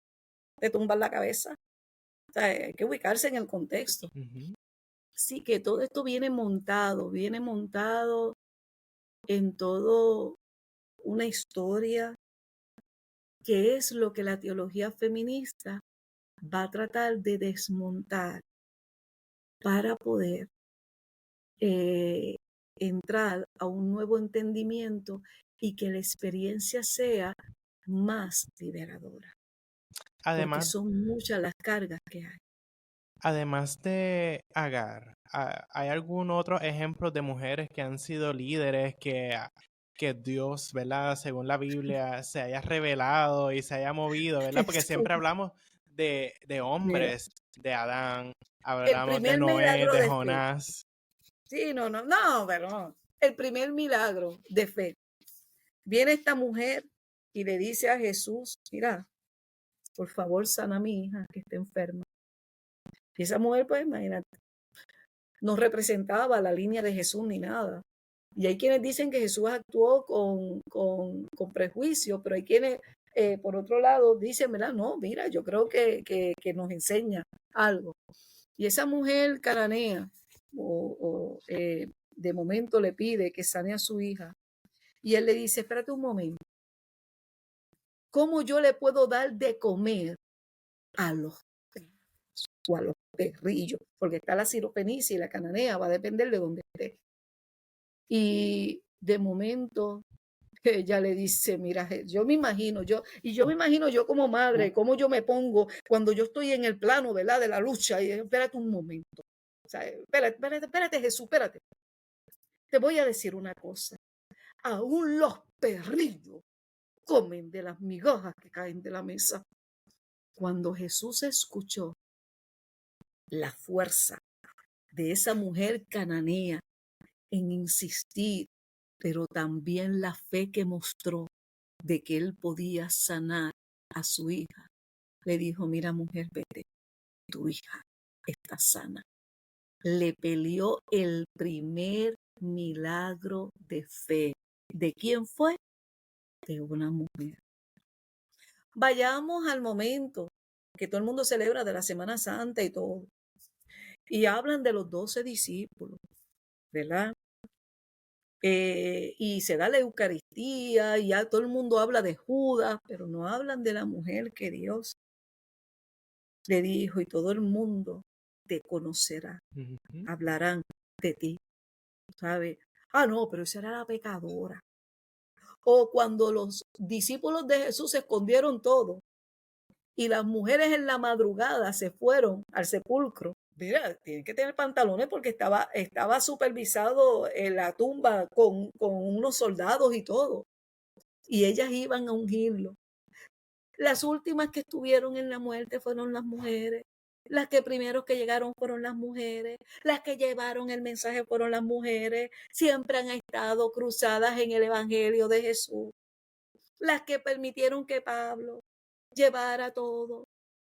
te tumbar la cabeza. O sea, hay que ubicarse en el contexto. Ujú. Sí, que todo esto viene montado en todo una historia, que es lo que la teología feminista va a tratar de desmontar para poder eh, entrar a un nuevo entendimiento y que la experiencia sea más liberadora, porque Además, son muchas las cargas que hay. además de Agar, ¿hay algún otro ejemplo de mujeres que han sido líderes que Dios, ¿verdad? Según la Biblia, se haya revelado y se haya movido, ¿verdad? Porque Jesús, siempre hablamos de mira, hombres, de Adán, el hablamos de primer Noé, milagro de de fe. Jonás. Sí, no, pero no. El primer milagro de fe. Viene esta mujer y le dice a Jesús, mira, por favor sana a mi hija que está enferma. Y esa mujer, pues imagínate, no representaba la línea de Jesús ni nada. Y hay quienes dicen que Jesús actuó con prejuicio, pero hay quienes, por otro lado, dicen, ¿verdad? No, mira, yo creo que nos enseña algo. Y esa mujer cananea, de momento le pide que sane a su hija. Y él le dice, espérate un momento, ¿cómo yo le puedo dar de comer a los perros o a los perrillos? Porque está la siropenicia y la cananea, va a depender de dónde esté. Y de momento ella le dice, mira, yo me imagino, yo me imagino yo como madre, cómo yo me pongo cuando yo estoy en el plano, ¿verdad?, de la lucha. Y espérate un momento. O sea, espérate, Jesús, espérate. Te voy a decir una cosa. Aún los perrillos comen de las migajas que caen de la mesa. Cuando Jesús escuchó la fuerza de esa mujer cananea en insistir, pero también la fe que mostró de que él podía sanar a su hija, le dijo, mira mujer, vete, tu hija está sana. Le peleó el primer milagro de fe. ¿De quién fue? De una mujer. Vayamos al momento que todo el mundo celebra de la Semana Santa y todo. Y hablan de los 12 discípulos, ¿verdad? Y se da la Eucaristía y ya todo el mundo habla de Judas, pero no hablan de la mujer que Dios le dijo y todo el mundo te conocerá, Ujú. hablarán de ti, ¿sabes? Ah, no, pero esa era la pecadora. O cuando los discípulos de Jesús se escondieron todos y las mujeres en la madrugada se fueron al sepulcro. Mira, tienen que tener pantalones porque estaba supervisado en la tumba con unos soldados y todo. Y ellas iban a ungirlo. Las últimas que estuvieron en la muerte fueron las mujeres. Las que primeros que llegaron fueron las mujeres. Las que llevaron el mensaje fueron las mujeres. Siempre han estado cruzadas en el evangelio de Jesús. Las que permitieron que Pablo llevara todo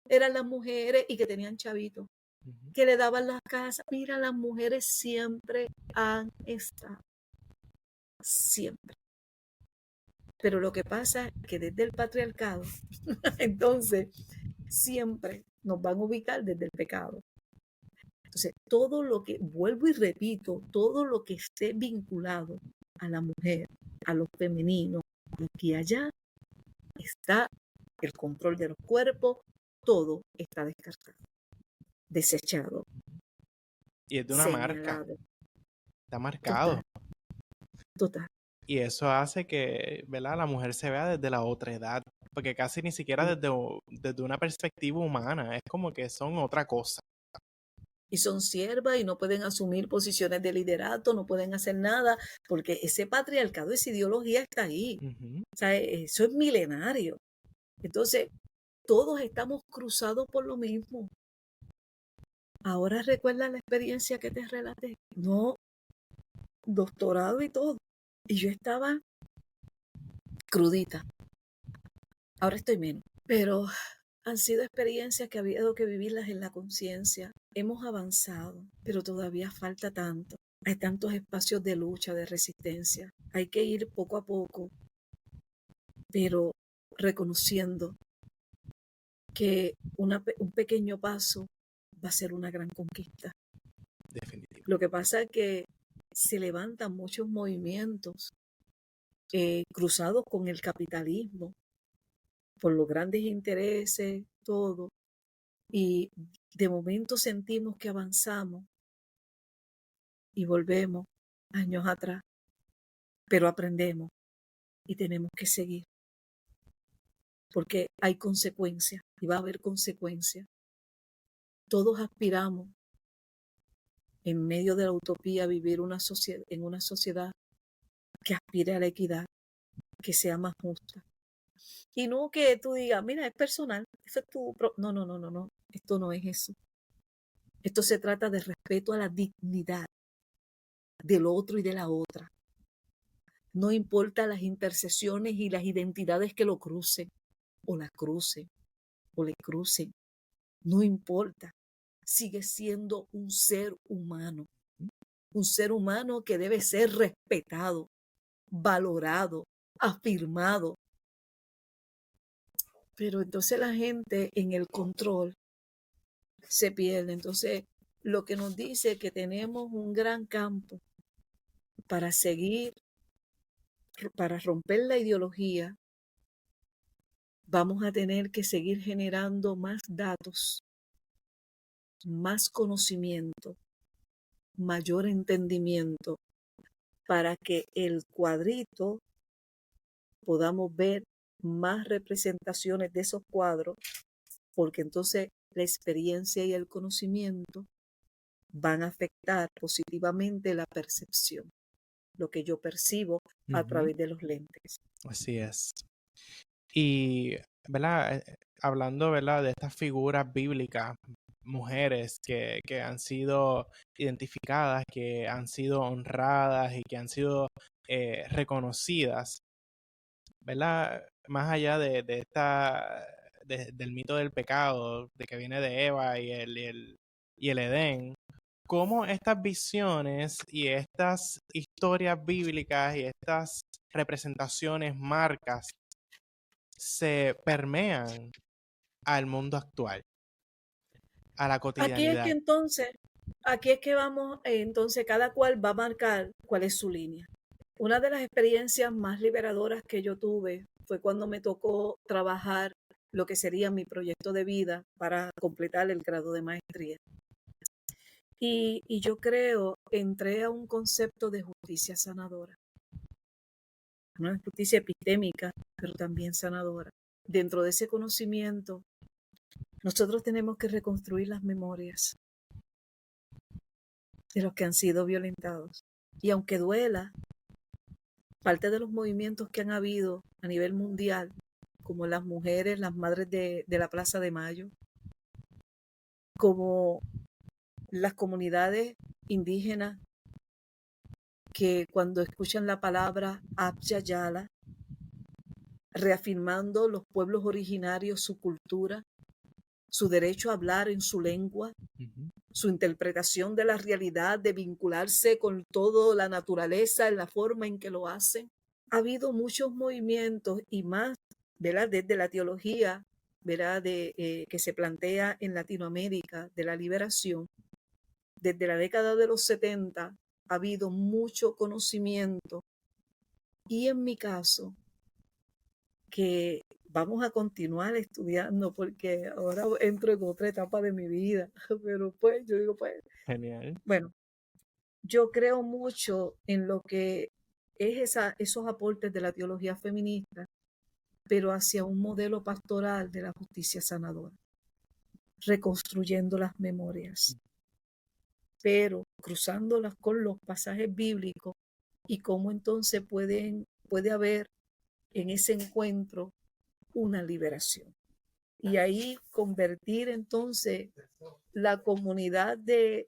eran las mujeres y que tenían chavitos, que le daban las casas. Mira, las mujeres siempre han estado. Siempre. Pero lo que pasa es que desde el patriarcado, entonces, siempre nos van a ubicar desde el pecado. Entonces, todo lo que, vuelvo y repito, todo lo que esté vinculado a la mujer, a lo femenino, aquí y allá, está el control de los cuerpos, todo está descartado, desechado, Y es de una marca, señalado. está marcado. Total. Y eso hace que, ¿verdad?, la mujer se vea desde la otra edad, porque casi ni siquiera desde una perspectiva humana, es como que son otra cosa. Y son siervas y no pueden asumir posiciones de liderato, no pueden hacer nada, porque ese patriarcado, esa ideología está ahí. O sea, eso es milenario. Entonces, todos estamos cruzados por lo mismo. Ahora recuerda la experiencia que te relaté. No, doctorado y todo. Y yo estaba crudita. Ahora estoy menos. Pero han sido experiencias que ha habido que vivirlas en la conciencia. Hemos avanzado, pero todavía falta tanto. Hay tantos espacios de lucha, de resistencia. Hay que ir poco a poco, pero reconociendo que un pequeño paso va a ser una gran conquista. Definitivo. Lo que pasa es que se levantan muchos movimientos cruzados con el capitalismo, por los grandes intereses, todo. Y de momento sentimos que avanzamos y volvemos años atrás, pero aprendemos y tenemos que seguir, porque hay consecuencias y va a haber consecuencias. Todos aspiramos en medio de la utopía a vivir en una sociedad que aspire a la equidad, que sea más justa. Y no que tú digas, mira, es personal, eso es tu... No, esto no es eso. Esto se trata de respeto a la dignidad del otro y de la otra. No importa las intercesiones y las identidades que lo crucen, o la crucen, o le crucen. No importa. Sigue siendo un ser humano. Un ser humano que debe ser respetado, valorado, afirmado. Pero entonces la gente en el control se pierde. Entonces, lo que nos dice que tenemos un gran campo para seguir, para romper la ideología, vamos a tener que seguir generando más datos, más conocimiento, mayor entendimiento, para que el cuadrito podamos ver más representaciones de esos cuadros, porque entonces la experiencia y el conocimiento van a afectar positivamente la percepción, lo que yo percibo a través de los lentes. Así es. Y, ¿verdad? Hablando, ¿verdad?, de estas figuras bíblicas, mujeres que han sido identificadas, que han sido honradas y que han sido reconocidas, ¿verdad? Más allá de del mito del pecado, de que viene de Eva y el Edén, cómo estas visiones y estas historias bíblicas y estas representaciones, marcas, se permean al mundo actual, a la cotidianidad. Aquí es que vamos, entonces cada cual va a marcar cuál es su línea. Una de las experiencias más liberadoras que yo tuve fue cuando me tocó trabajar lo que sería mi proyecto de vida para completar el grado de maestría. Y yo creo, entré a un concepto de justicia sanadora. una justicia epistémica, pero también sanadora. Dentro de ese conocimiento, nosotros tenemos que reconstruir las memorias de los que han sido violentados. Y aunque duela, parte de los movimientos que han habido a nivel mundial, como las mujeres, las madres de la Plaza de Mayo, como las comunidades indígenas que cuando escuchan la palabra Abya Yala, reafirmando los pueblos originarios su cultura, su derecho a hablar en su lengua, su interpretación de la realidad, de vincularse con toda la naturaleza en la forma en que lo hacen. Ha habido muchos movimientos y más, ¿verdad? Desde la teología, ¿verdad? Que se plantea en Latinoamérica de la liberación. Desde la década de los 70 ha habido mucho conocimiento y en mi caso, que vamos a continuar estudiando porque ahora entro en otra etapa de mi vida, pero pues yo digo pues, Genial. bueno, yo creo mucho en lo que es esos aportes de la teología feminista, pero hacia un modelo pastoral de la justicia sanadora, reconstruyendo las memorias, pero cruzándolas con los pasajes bíblicos y cómo entonces puede haber en ese encuentro una liberación. Y ahí convertir entonces la comunidad de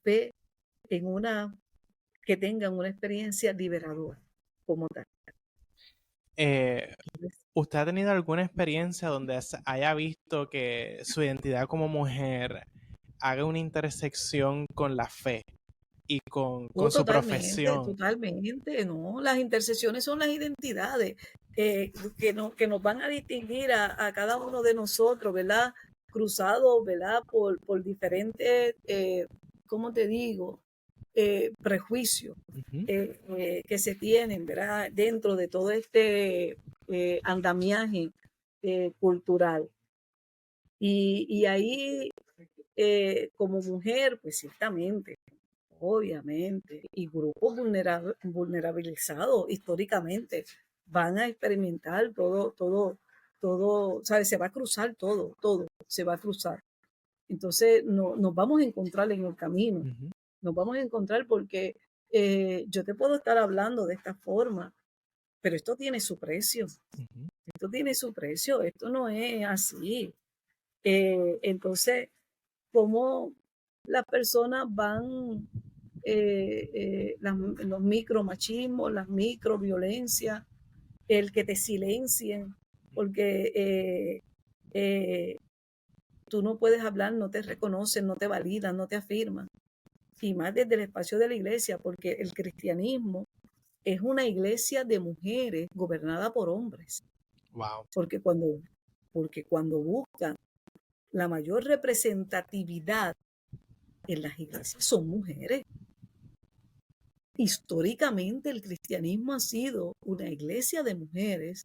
fe en una que tengan una experiencia liberadora como tal. ¿Usted ha tenido alguna experiencia donde haya visto que su identidad como mujer haga una intersección con la fe y con su profesión? Totalmente, ¿no? Las intersecciones son las identidades que nos van a distinguir a cada uno de nosotros, ¿verdad? Cruzados, ¿verdad? Por diferentes, ¿cómo te digo? Prejuicios que se tienen, ¿verdad? Dentro de todo este andamiaje cultural. Y ahí, como mujer, pues ciertamente, obviamente, y grupos vulnerabilizados históricamente van a experimentar todo, ¿sabes? Se va a cruzar todo se va a cruzar. Entonces nos vamos a encontrar en el camino, nos vamos a encontrar porque yo te puedo estar hablando de esta forma, pero esto tiene su precio, esto tiene su precio, esto no es así. Entonces, ¿cómo las personas van, los micromachismos, las microviolencias, el que te silencien, porque tú no puedes hablar, no te reconocen, no te validan, no te afirman? Y más desde el espacio de la iglesia, porque el cristianismo es una iglesia de mujeres gobernada por hombres. Wow. Porque cuando buscan la mayor representatividad en las iglesias son mujeres. Históricamente el cristianismo ha sido una iglesia de mujeres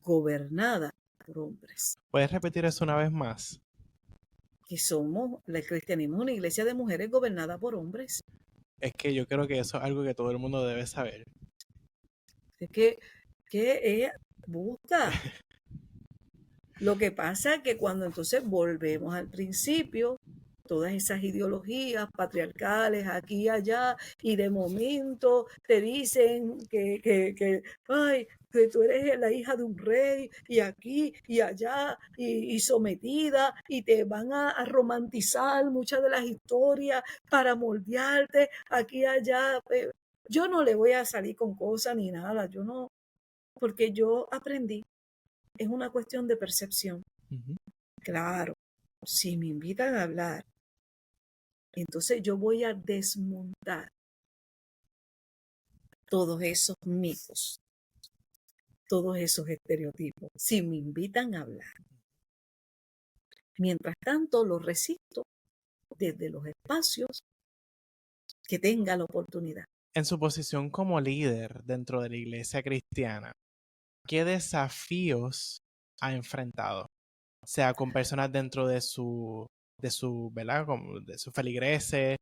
gobernada por hombres. ¿Puedes repetir eso una vez más? El cristianismo es una iglesia de mujeres gobernada por hombres. Es que yo creo que eso es algo que todo el mundo debe saber. Es que ella busca. Lo que pasa es que cuando entonces volvemos al principio, todas esas ideologías patriarcales aquí y allá, y de momento te dicen ay, que tú eres la hija de un rey, y aquí y allá, y sometida, y te van a romantizar muchas de las historias para moldearte aquí y allá. Yo no le voy a salir con cosas ni nada, yo no, porque yo aprendí, es una cuestión de percepción. Claro, si me invitan a hablar, entonces yo voy a desmontar todos esos mitos, todos esos estereotipos, si me invitan a hablar. Mientras tanto, lo resisto desde los espacios que tenga la oportunidad. En su posición como líder dentro de la iglesia cristiana, ¿qué desafíos ha enfrentado? Sea con personas dentro de su ¿verdad? Como de sus feligreses,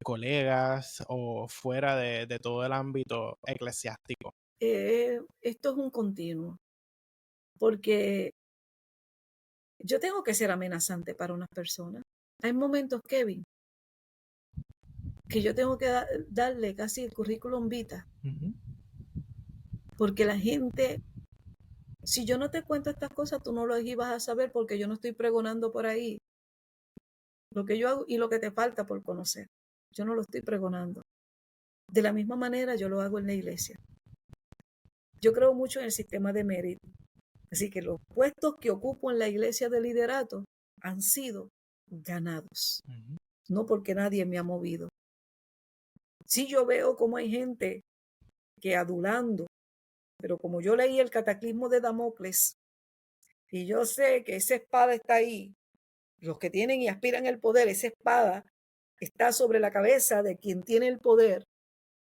colegas o fuera de todo el ámbito eclesiástico. Esto es un continuo, porque yo tengo que ser amenazante para unas personas. Hay momentos, Kevin, que yo tengo que darle casi el currículum vitae, Ujú. porque la gente, si yo no te cuento estas cosas, tú no las ibas a saber porque yo no estoy pregonando por ahí lo que yo hago y lo que te falta por conocer. Yo no lo estoy pregonando. De la misma manera yo lo hago en la iglesia. Yo creo mucho en el sistema de mérito. Así que los puestos que ocupo en la iglesia de liderato han sido ganados, Ujú. no porque nadie me ha movido. Sí, yo veo cómo hay gente que adulando, pero como yo leí el Cataclismo de Damocles y yo sé que esa espada está ahí, los que tienen y aspiran el poder, esa espada está sobre la cabeza de quien tiene el poder,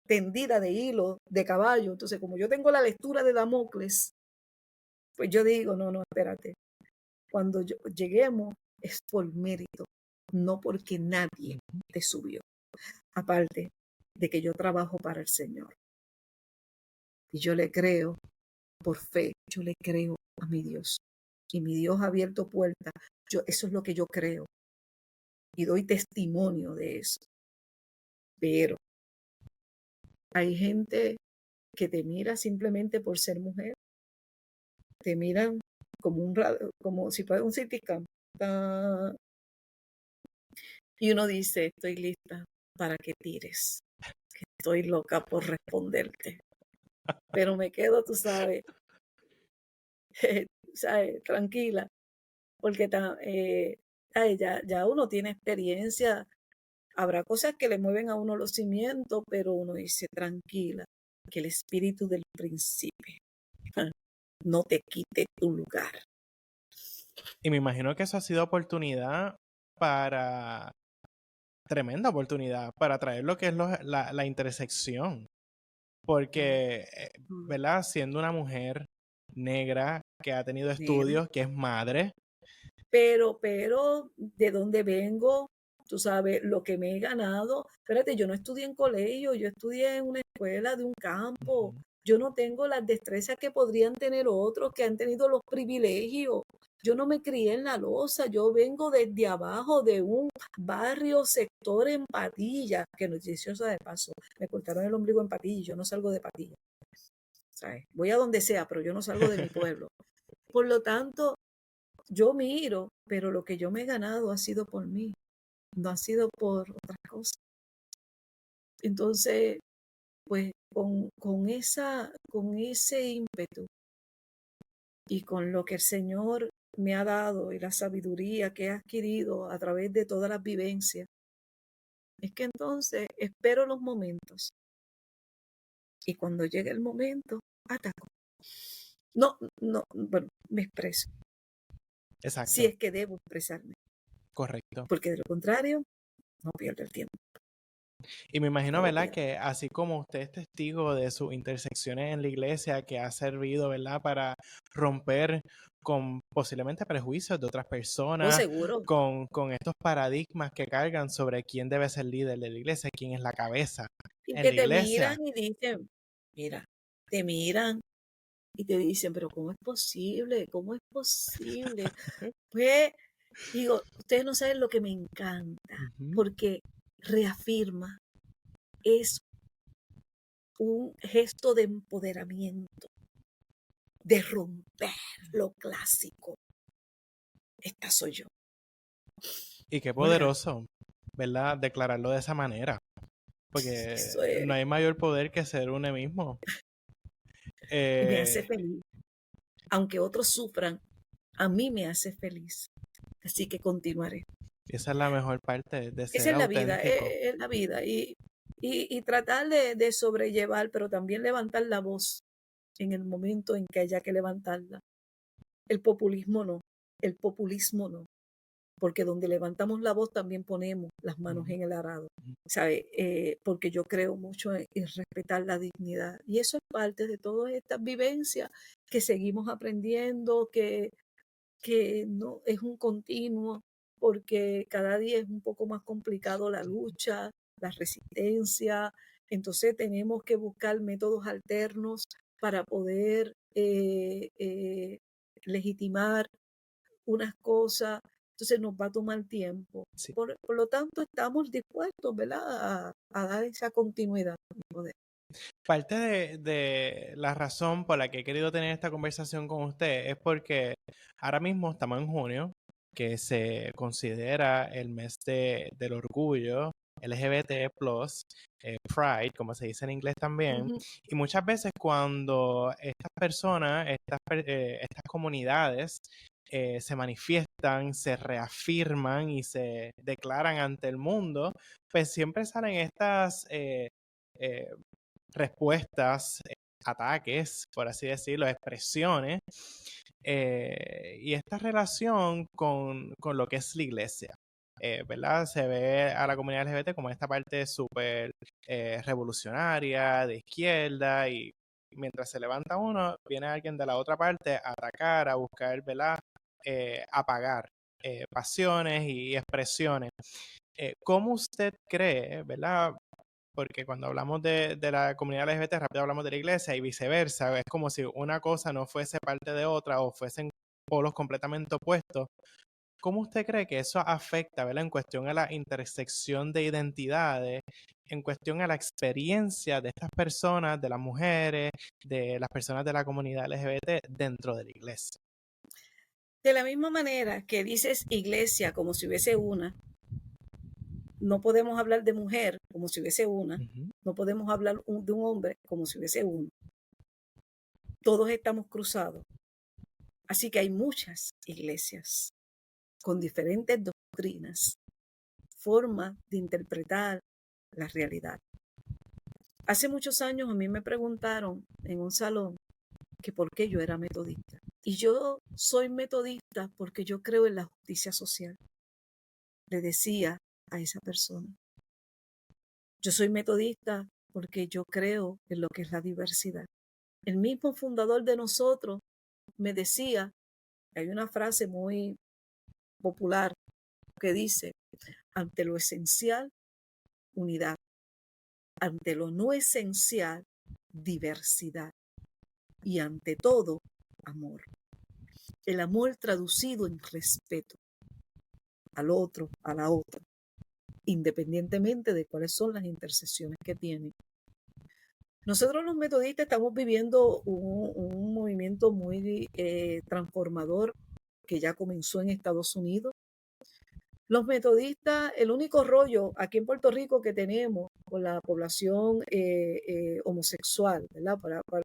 tendida de hilo de caballo. Entonces, como yo tengo la lectura de Damocles, pues yo digo, no, espérate. Cuando lleguemos es por mérito, no porque nadie te subió. Aparte de que yo trabajo para el Señor. Y yo le creo, por fe, yo le creo a mi Dios. Y mi Dios ha abierto puertas. Eso es lo que yo creo. Y doy testimonio de eso. Pero hay gente que te mira simplemente por ser mujer. Te miran como si fuera un CT scan. Y uno dice, estoy lista para que tires. Estoy loca por responderte. Pero me quedo, tú sabes, tranquila, porque ya uno tiene experiencia. Habrá cosas que le mueven a uno los cimientos, pero uno dice, tranquila, que el espíritu del príncipe no te quite tu lugar. Y me imagino que eso ha sido tremenda oportunidad para traer lo que es la intersección. Porque, ¿verdad? Siendo una mujer negra que ha tenido Nena. estudios, que es madre. Pero, ¿de dónde vengo? Tú sabes, lo que me he ganado. Espérate, yo no estudié en colegio, yo estudié en una escuela de un campo. Ujú. Yo no tengo las destrezas que podrían tener otros que han tenido los privilegios. Yo no me crié en la loza, yo vengo desde abajo de un barrio, sector en Patilla, que no dicho sea de paso, me cortaron el ombligo en Patilla y yo no salgo de Patilla. ¿Sabes? Voy a donde sea, pero yo no salgo de mi pueblo. Por lo tanto, yo miro, pero lo que yo me he ganado ha sido por mí, no ha sido por otras cosas. Entonces, pues con ese ímpetu y con lo que el Señor me ha dado y la sabiduría que he adquirido a través de todas las vivencias, es que entonces espero los momentos y cuando llegue el momento, ataco. Bueno, me expreso. Si Exacto, es que debo expresarme, correcto. porque de lo contrario, no pierdo el tiempo. Y me imagino, No lo ¿verdad? pierdo. Que así como usted es testigo de sus intersecciones en la iglesia, que ha servido, ¿verdad? Para romper con posiblemente prejuicios de otras No, personas, seguro. con estos paradigmas que cargan sobre quién debe ser líder de la iglesia, quién es la cabeza Y en que la te iglesia. miran y dicen, mira, te miran y te dicen, pero ¿cómo es posible? ¿Cómo es posible? Pues digo, ustedes no saben lo que me encanta, Ujú. porque reafirma, es un gesto de empoderamiento, de romper lo clásico. Esta soy yo. Y qué Oiga, poderoso, ¿verdad? Declararlo de esa manera, eso porque no es, hay mayor poder que ser uno mismo. y me hace Eh, feliz. Aunque otros sufran, a mí me hace feliz. Así que continuaré. esa es la mejor parte de Esa ser es la vida, auténtico. es la vida. Y tratar de sobrellevar, pero también levantar la voz en el momento en que haya que levantarla. El populismo no, porque donde levantamos la voz también ponemos las manos Ujú. en el arado, ¿sabe? Porque yo creo mucho en respetar la dignidad. Y eso es parte de todas estas vivencias que seguimos aprendiendo, que no es un continuo. porque cada día es un poco más complicado la lucha, la resistencia. Entonces tenemos que buscar métodos alternos para poder legitimar unas cosas. Entonces nos va a tomar tiempo. Sí. Por lo tanto, estamos dispuestos, ¿verdad?, a dar esa continuidad. Parte de la razón por la que he querido tener esta conversación con usted es porque ahora mismo estamos en junio, que se considera el mes del orgullo LGBT+, Pride, como se dice en inglés también, y muchas veces cuando estas personas, estas comunidades se manifiestan, se reafirman y se declaran ante el mundo, pues siempre salen estas respuestas, ataques, por así decirlo, expresiones, y esta relación con lo que es la iglesia. ¿Verdad? Se ve a la comunidad LGBT como esta parte súper revolucionaria, de izquierda, y mientras se levanta uno, viene alguien de la otra parte a atacar, a buscar, ¿verdad? Apagar pasiones y expresiones. ¿Cómo usted cree, ¿verdad? Porque cuando hablamos de la comunidad LGBT, rápido hablamos de la iglesia y viceversa. Es como si una cosa no fuese parte de otra o fuesen polos completamente opuestos. ¿Cómo usted cree que eso afecta, ¿verdad?, en cuestión a la intersección de identidades, en cuestión a la experiencia de estas personas, de las mujeres, de las personas de la comunidad LGBT dentro de la iglesia? De la misma manera que dices iglesia como si hubiese una, no podemos hablar de mujer como si hubiese una, no podemos hablar de un hombre como si hubiese uno. Todos estamos cruzados. Así que hay muchas iglesias con diferentes doctrinas, formas de interpretar la realidad. Hace muchos años a mí me preguntaron en un salón que por qué yo era metodista. Y yo soy metodista porque yo creo en la justicia social. Le decía a esa persona. Yo soy metodista porque yo creo en lo que es la diversidad. El mismo fundador de nosotros me decía, hay una frase muy popular que dice, ante lo esencial, unidad. Ante lo no esencial, diversidad. Y ante todo, amor. El amor traducido en respeto al otro, a la otra, independientemente de cuáles son las intersecciones que tienen. Nosotros los metodistas estamos viviendo un movimiento muy transformador que ya comenzó en Estados Unidos. Los metodistas, el único rollo aquí en Puerto Rico que tenemos con la población homosexual, ¿verdad?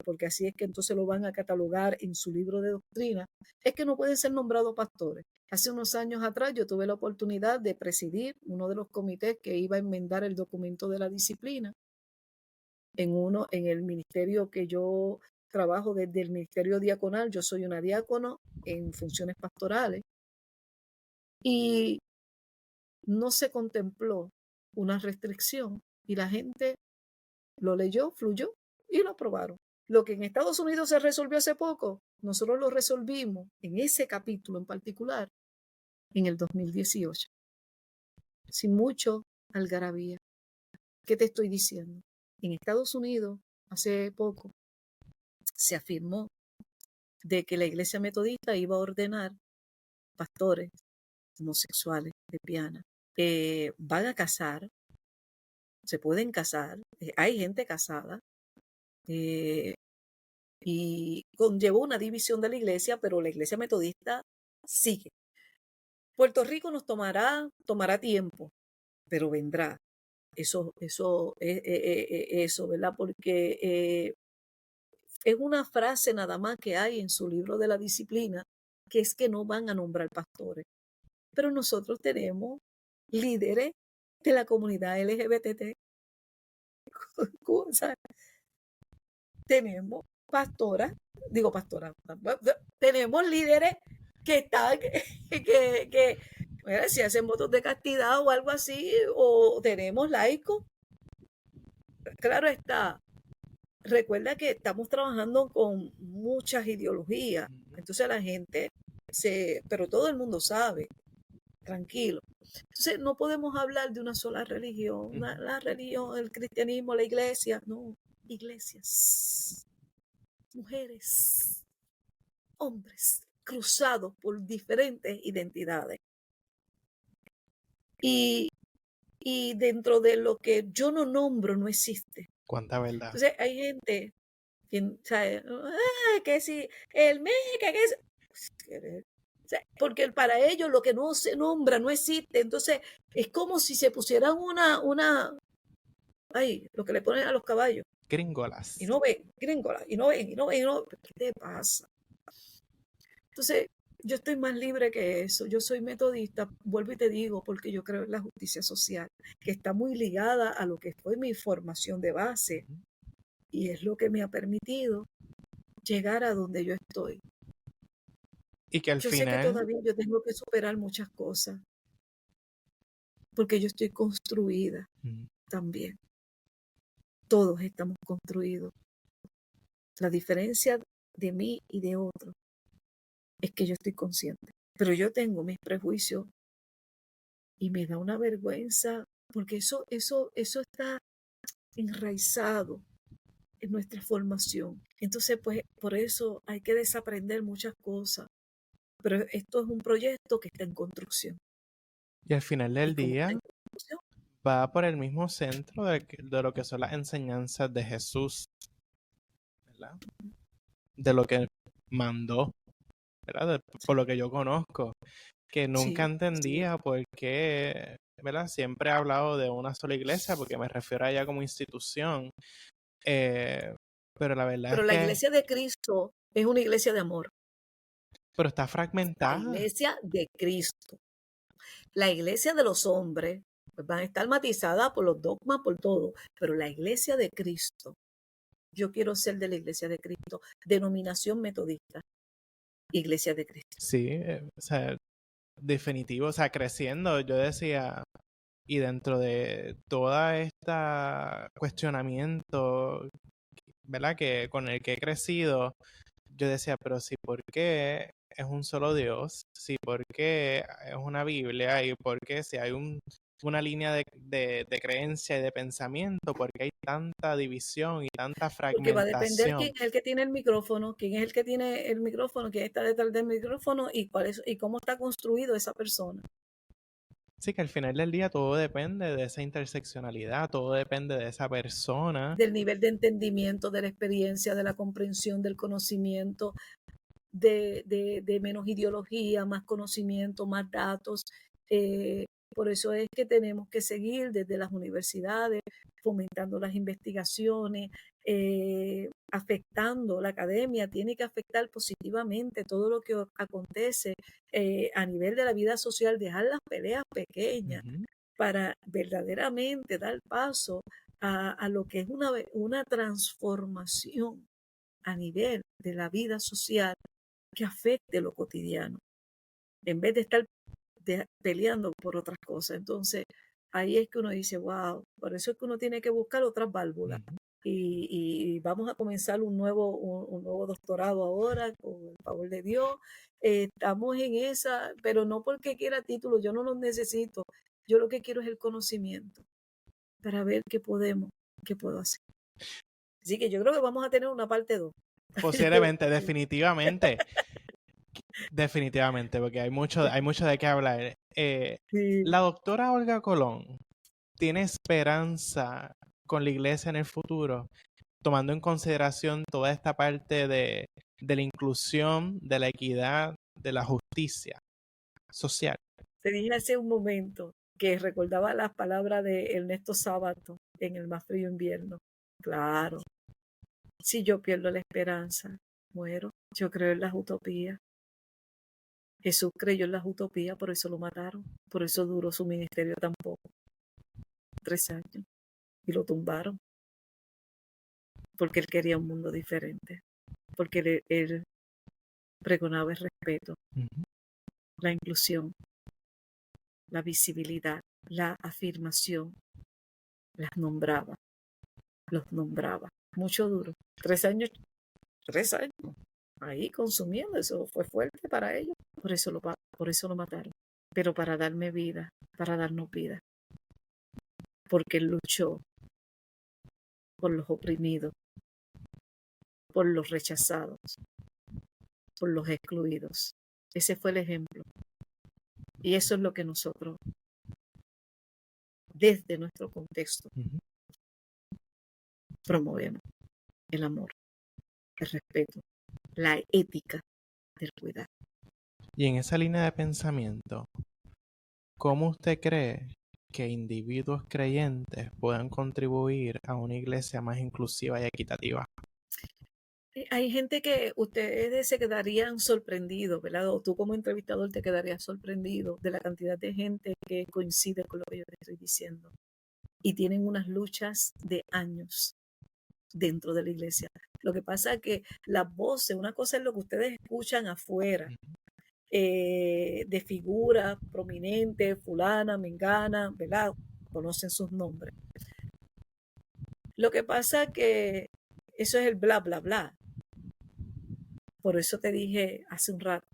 Porque así es que entonces lo van a catalogar en su libro de doctrina, es que no pueden ser nombrados pastores. Hace unos años atrás yo tuve la oportunidad de presidir uno de los comités que iba a enmendar el documento de la disciplina en el ministerio que yo trabajo desde el ministerio diaconal. Yo soy una diácono en funciones pastorales y no se contempló una restricción y la gente lo leyó, fluyó y lo aprobaron. Lo que en Estados Unidos se resolvió hace poco, nosotros lo resolvimos en ese capítulo en particular en el 2018, sin mucho algarabía. ¿Qué te estoy diciendo? En Estados Unidos, hace poco, se afirmó de que la iglesia metodista iba a ordenar pastores homosexuales, lesbianas, van a casar, se pueden casar, hay gente casada, y conllevó una división de la iglesia, pero la iglesia metodista sigue. Puerto Rico nos tomará tiempo, pero vendrá. Eso, ¿verdad? Porque es una frase nada más que hay en su libro de la disciplina, que es que no van a nombrar pastores. Pero nosotros tenemos líderes de la comunidad LGBT. Tenemos pastoras, tenemos líderes que están, mira, si hacen votos de castidad o algo así, o tenemos laicos. Claro está, recuerda que estamos trabajando con muchas ideologías, entonces la gente pero todo el mundo sabe tranquilo. Entonces, no podemos hablar de una sola religión, la religión, el cristianismo, la iglesia, no, iglesias, mujeres, hombres, cruzados por diferentes identidades. Y dentro de lo que yo no nombro, no existe. Cuánta verdad. Entonces, hay gente que, ¿sabe? Que si el meca, que es... O sea, porque para ellos lo que no se nombra no existe. Entonces, es como si se pusieran lo que le ponen a los caballos. Gringolas. Y no ven, gringolas, y no ven. ¿Qué te pasa? Entonces, yo estoy más libre que eso. Yo soy metodista, vuelvo y te digo, porque yo creo en la justicia social, que está muy ligada a lo que fue mi formación de base. Y es lo que me ha permitido llegar a donde yo estoy. Y que al Yo final... sé que todavía yo tengo que superar muchas cosas, porque yo estoy construida también. Todos estamos construidos. La diferencia de mí y de otro es que yo estoy consciente, pero yo tengo mis prejuicios y me da una vergüenza porque eso está enraizado en nuestra formación. Entonces, pues por eso hay que desaprender muchas cosas, pero esto es un proyecto que está en construcción. Y al final del día va por el mismo centro de lo que son las enseñanzas de Jesús, ¿verdad? De lo que mandó, ¿verdad? Por lo que yo conozco, que nunca entendía por qué, ¿verdad? Siempre he hablado de una sola iglesia porque me refiero a ella como institución, pero la verdad Pero es la que... iglesia de Cristo es una iglesia de amor. Pero está La fragmentada. iglesia de Cristo. La iglesia de los hombres pues, van a estar matizadas por los dogmas, por todo, pero la iglesia de Cristo, yo quiero ser de la iglesia de Cristo, denominación metodista, iglesia de Cristo. Sí, o sea, definitivo, o sea, creciendo, yo decía, y dentro de toda esta cuestionamiento, ¿verdad? Que con el que he crecido, yo decía, pero sí, ¿por qué es un solo Dios? Sí, ¿por qué es una Biblia? Y ¿por qué si hay una línea de creencia y de pensamiento? ¿Por qué hay tanta división y tanta Porque va a depender fragmentación? quién es el que tiene el micrófono, quién es el que tiene el micrófono, quién está detrás del micrófono y cómo está construido esa persona. Sí, que al final del día todo depende de esa interseccionalidad, todo depende de esa persona. Del nivel de entendimiento, de la experiencia, de la comprensión, del conocimiento, de menos ideología, más conocimiento, más datos. Por eso es que tenemos que seguir desde las universidades, fomentando las investigaciones, afectando la academia, tiene que afectar positivamente todo lo que acontece a nivel de la vida social, dejar las peleas pequeñas para verdaderamente dar paso a lo que es una transformación a nivel de la vida social que afecte lo cotidiano, en vez de estar peleando por otras cosas. Entonces, ahí es que uno dice, wow, por eso es que uno tiene que buscar otras válvulas. Y vamos a comenzar un nuevo doctorado ahora, con el favor de Dios. Estamos en esa, pero no porque quiera título, yo no los necesito. Yo lo que quiero es el conocimiento para ver qué puedo hacer. Así que yo creo que vamos a tener una parte 2. Posiblemente, definitivamente. Definitivamente, porque hay mucho de qué hablar. La doctora Olga Colón tiene esperanza con la iglesia en el futuro, tomando en consideración toda esta parte de la inclusión, de la equidad, de la justicia social. Te dije hace un momento que recordaba las palabras de Ernesto Sábato en El más frío invierno. Claro, si yo pierdo la esperanza, muero. Yo creo en las utopías. Jesús creyó en las utopías, por eso lo mataron. Por eso duró su ministerio tan poco. 3 años. Y lo tumbaron. Porque él quería un mundo diferente. Porque él pregonaba el respeto, la inclusión, la visibilidad, la afirmación. Las nombraba. Los nombraba. Mucho duro. 3 años. 3 años. Ahí consumiendo. Eso fue fuerte para ellos. Por eso lo mataron. pero para darme vida, para darnos vida, porque Él luchó por los oprimidos, por los rechazados, por los excluidos. Ese fue el ejemplo. Y eso es lo que nosotros, desde nuestro contexto, Ujú. promovemos: el amor, el respeto, la ética del cuidado. Y en esa línea de pensamiento, ¿cómo usted cree que individuos creyentes puedan contribuir a una iglesia más inclusiva y equitativa? Hay gente que ustedes se quedarían sorprendidos, ¿verdad? O tú como entrevistador te quedarías sorprendido de la cantidad de gente que coincide con lo que yo te estoy diciendo. Y tienen unas luchas de años dentro de la iglesia. Lo que pasa es que las voces, una cosa es lo que ustedes escuchan afuera, de figuras prominentes, fulana, mengana, ¿verdad? Conocen sus nombres. Lo que pasa es que eso es el bla, bla, bla. Por eso te dije hace un rato,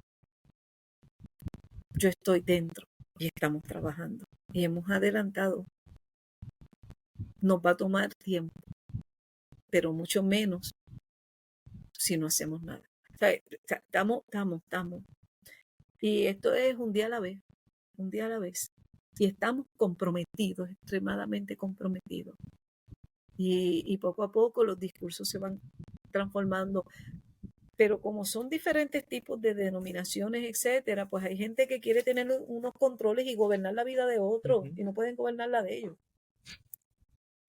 yo estoy dentro y estamos trabajando y hemos adelantado. Nos va a tomar tiempo, pero mucho menos si no hacemos nada. O sea, estamos. Y esto es un día a la vez, un día a la vez. Y estamos comprometidos, extremadamente comprometidos. Y poco a poco los discursos se van transformando. Pero como son diferentes tipos de denominaciones, etcétera, pues hay gente que quiere tener unos controles y gobernar la vida de otros y no pueden gobernar la de ellos.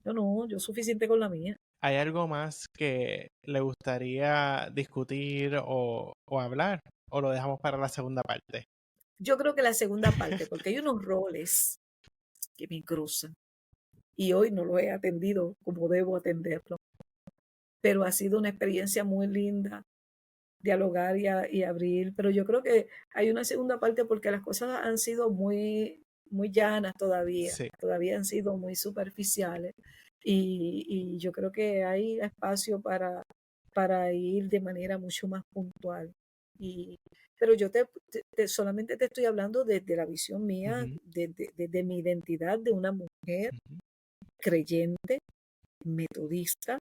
Yo no, yo suficiente con la mía. ¿Hay algo más que le gustaría discutir o hablar? ¿O lo dejamos para la segunda parte? Yo creo que la segunda parte, porque hay unos roles que me cruzan y hoy no lo he atendido como debo atenderlo, pero ha sido una experiencia muy linda dialogar y abrir, pero yo creo que hay una segunda parte porque las cosas han sido muy llanas todavía, Sí. todavía han sido muy superficiales y yo creo que hay espacio para ir de manera mucho más puntual. Pero yo solamente te estoy hablando desde la visión mía, Ujú, desde mi identidad de una mujer ujú. creyente, metodista,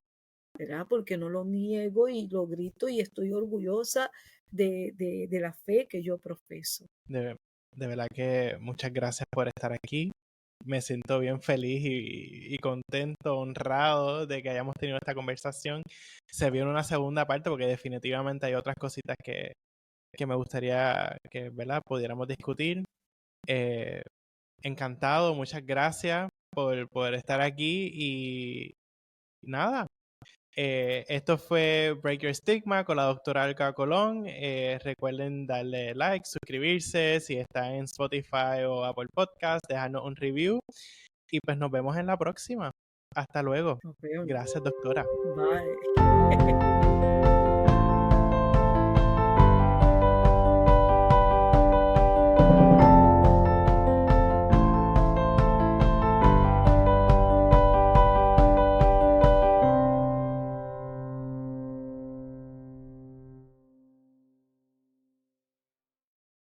¿verdad? Porque no lo niego y lo grito y estoy orgullosa de la fe que yo profeso. De verdad que muchas gracias por estar aquí. Me siento bien feliz y contento, honrado de que hayamos tenido esta conversación. Se viene una segunda parte porque definitivamente hay otras cositas que me gustaría que, ¿verdad?, pudiéramos discutir. Eh, Encantado, muchas gracias por estar aquí y nada. Esto fue Break Your Stigma con la doctora Alka Colón. Recuerden darle like, suscribirse si está en Spotify o Apple Podcast, dejarnos un review y pues nos vemos en la próxima. Hasta luego. Nos vemos. Gracias, doctora. Bye.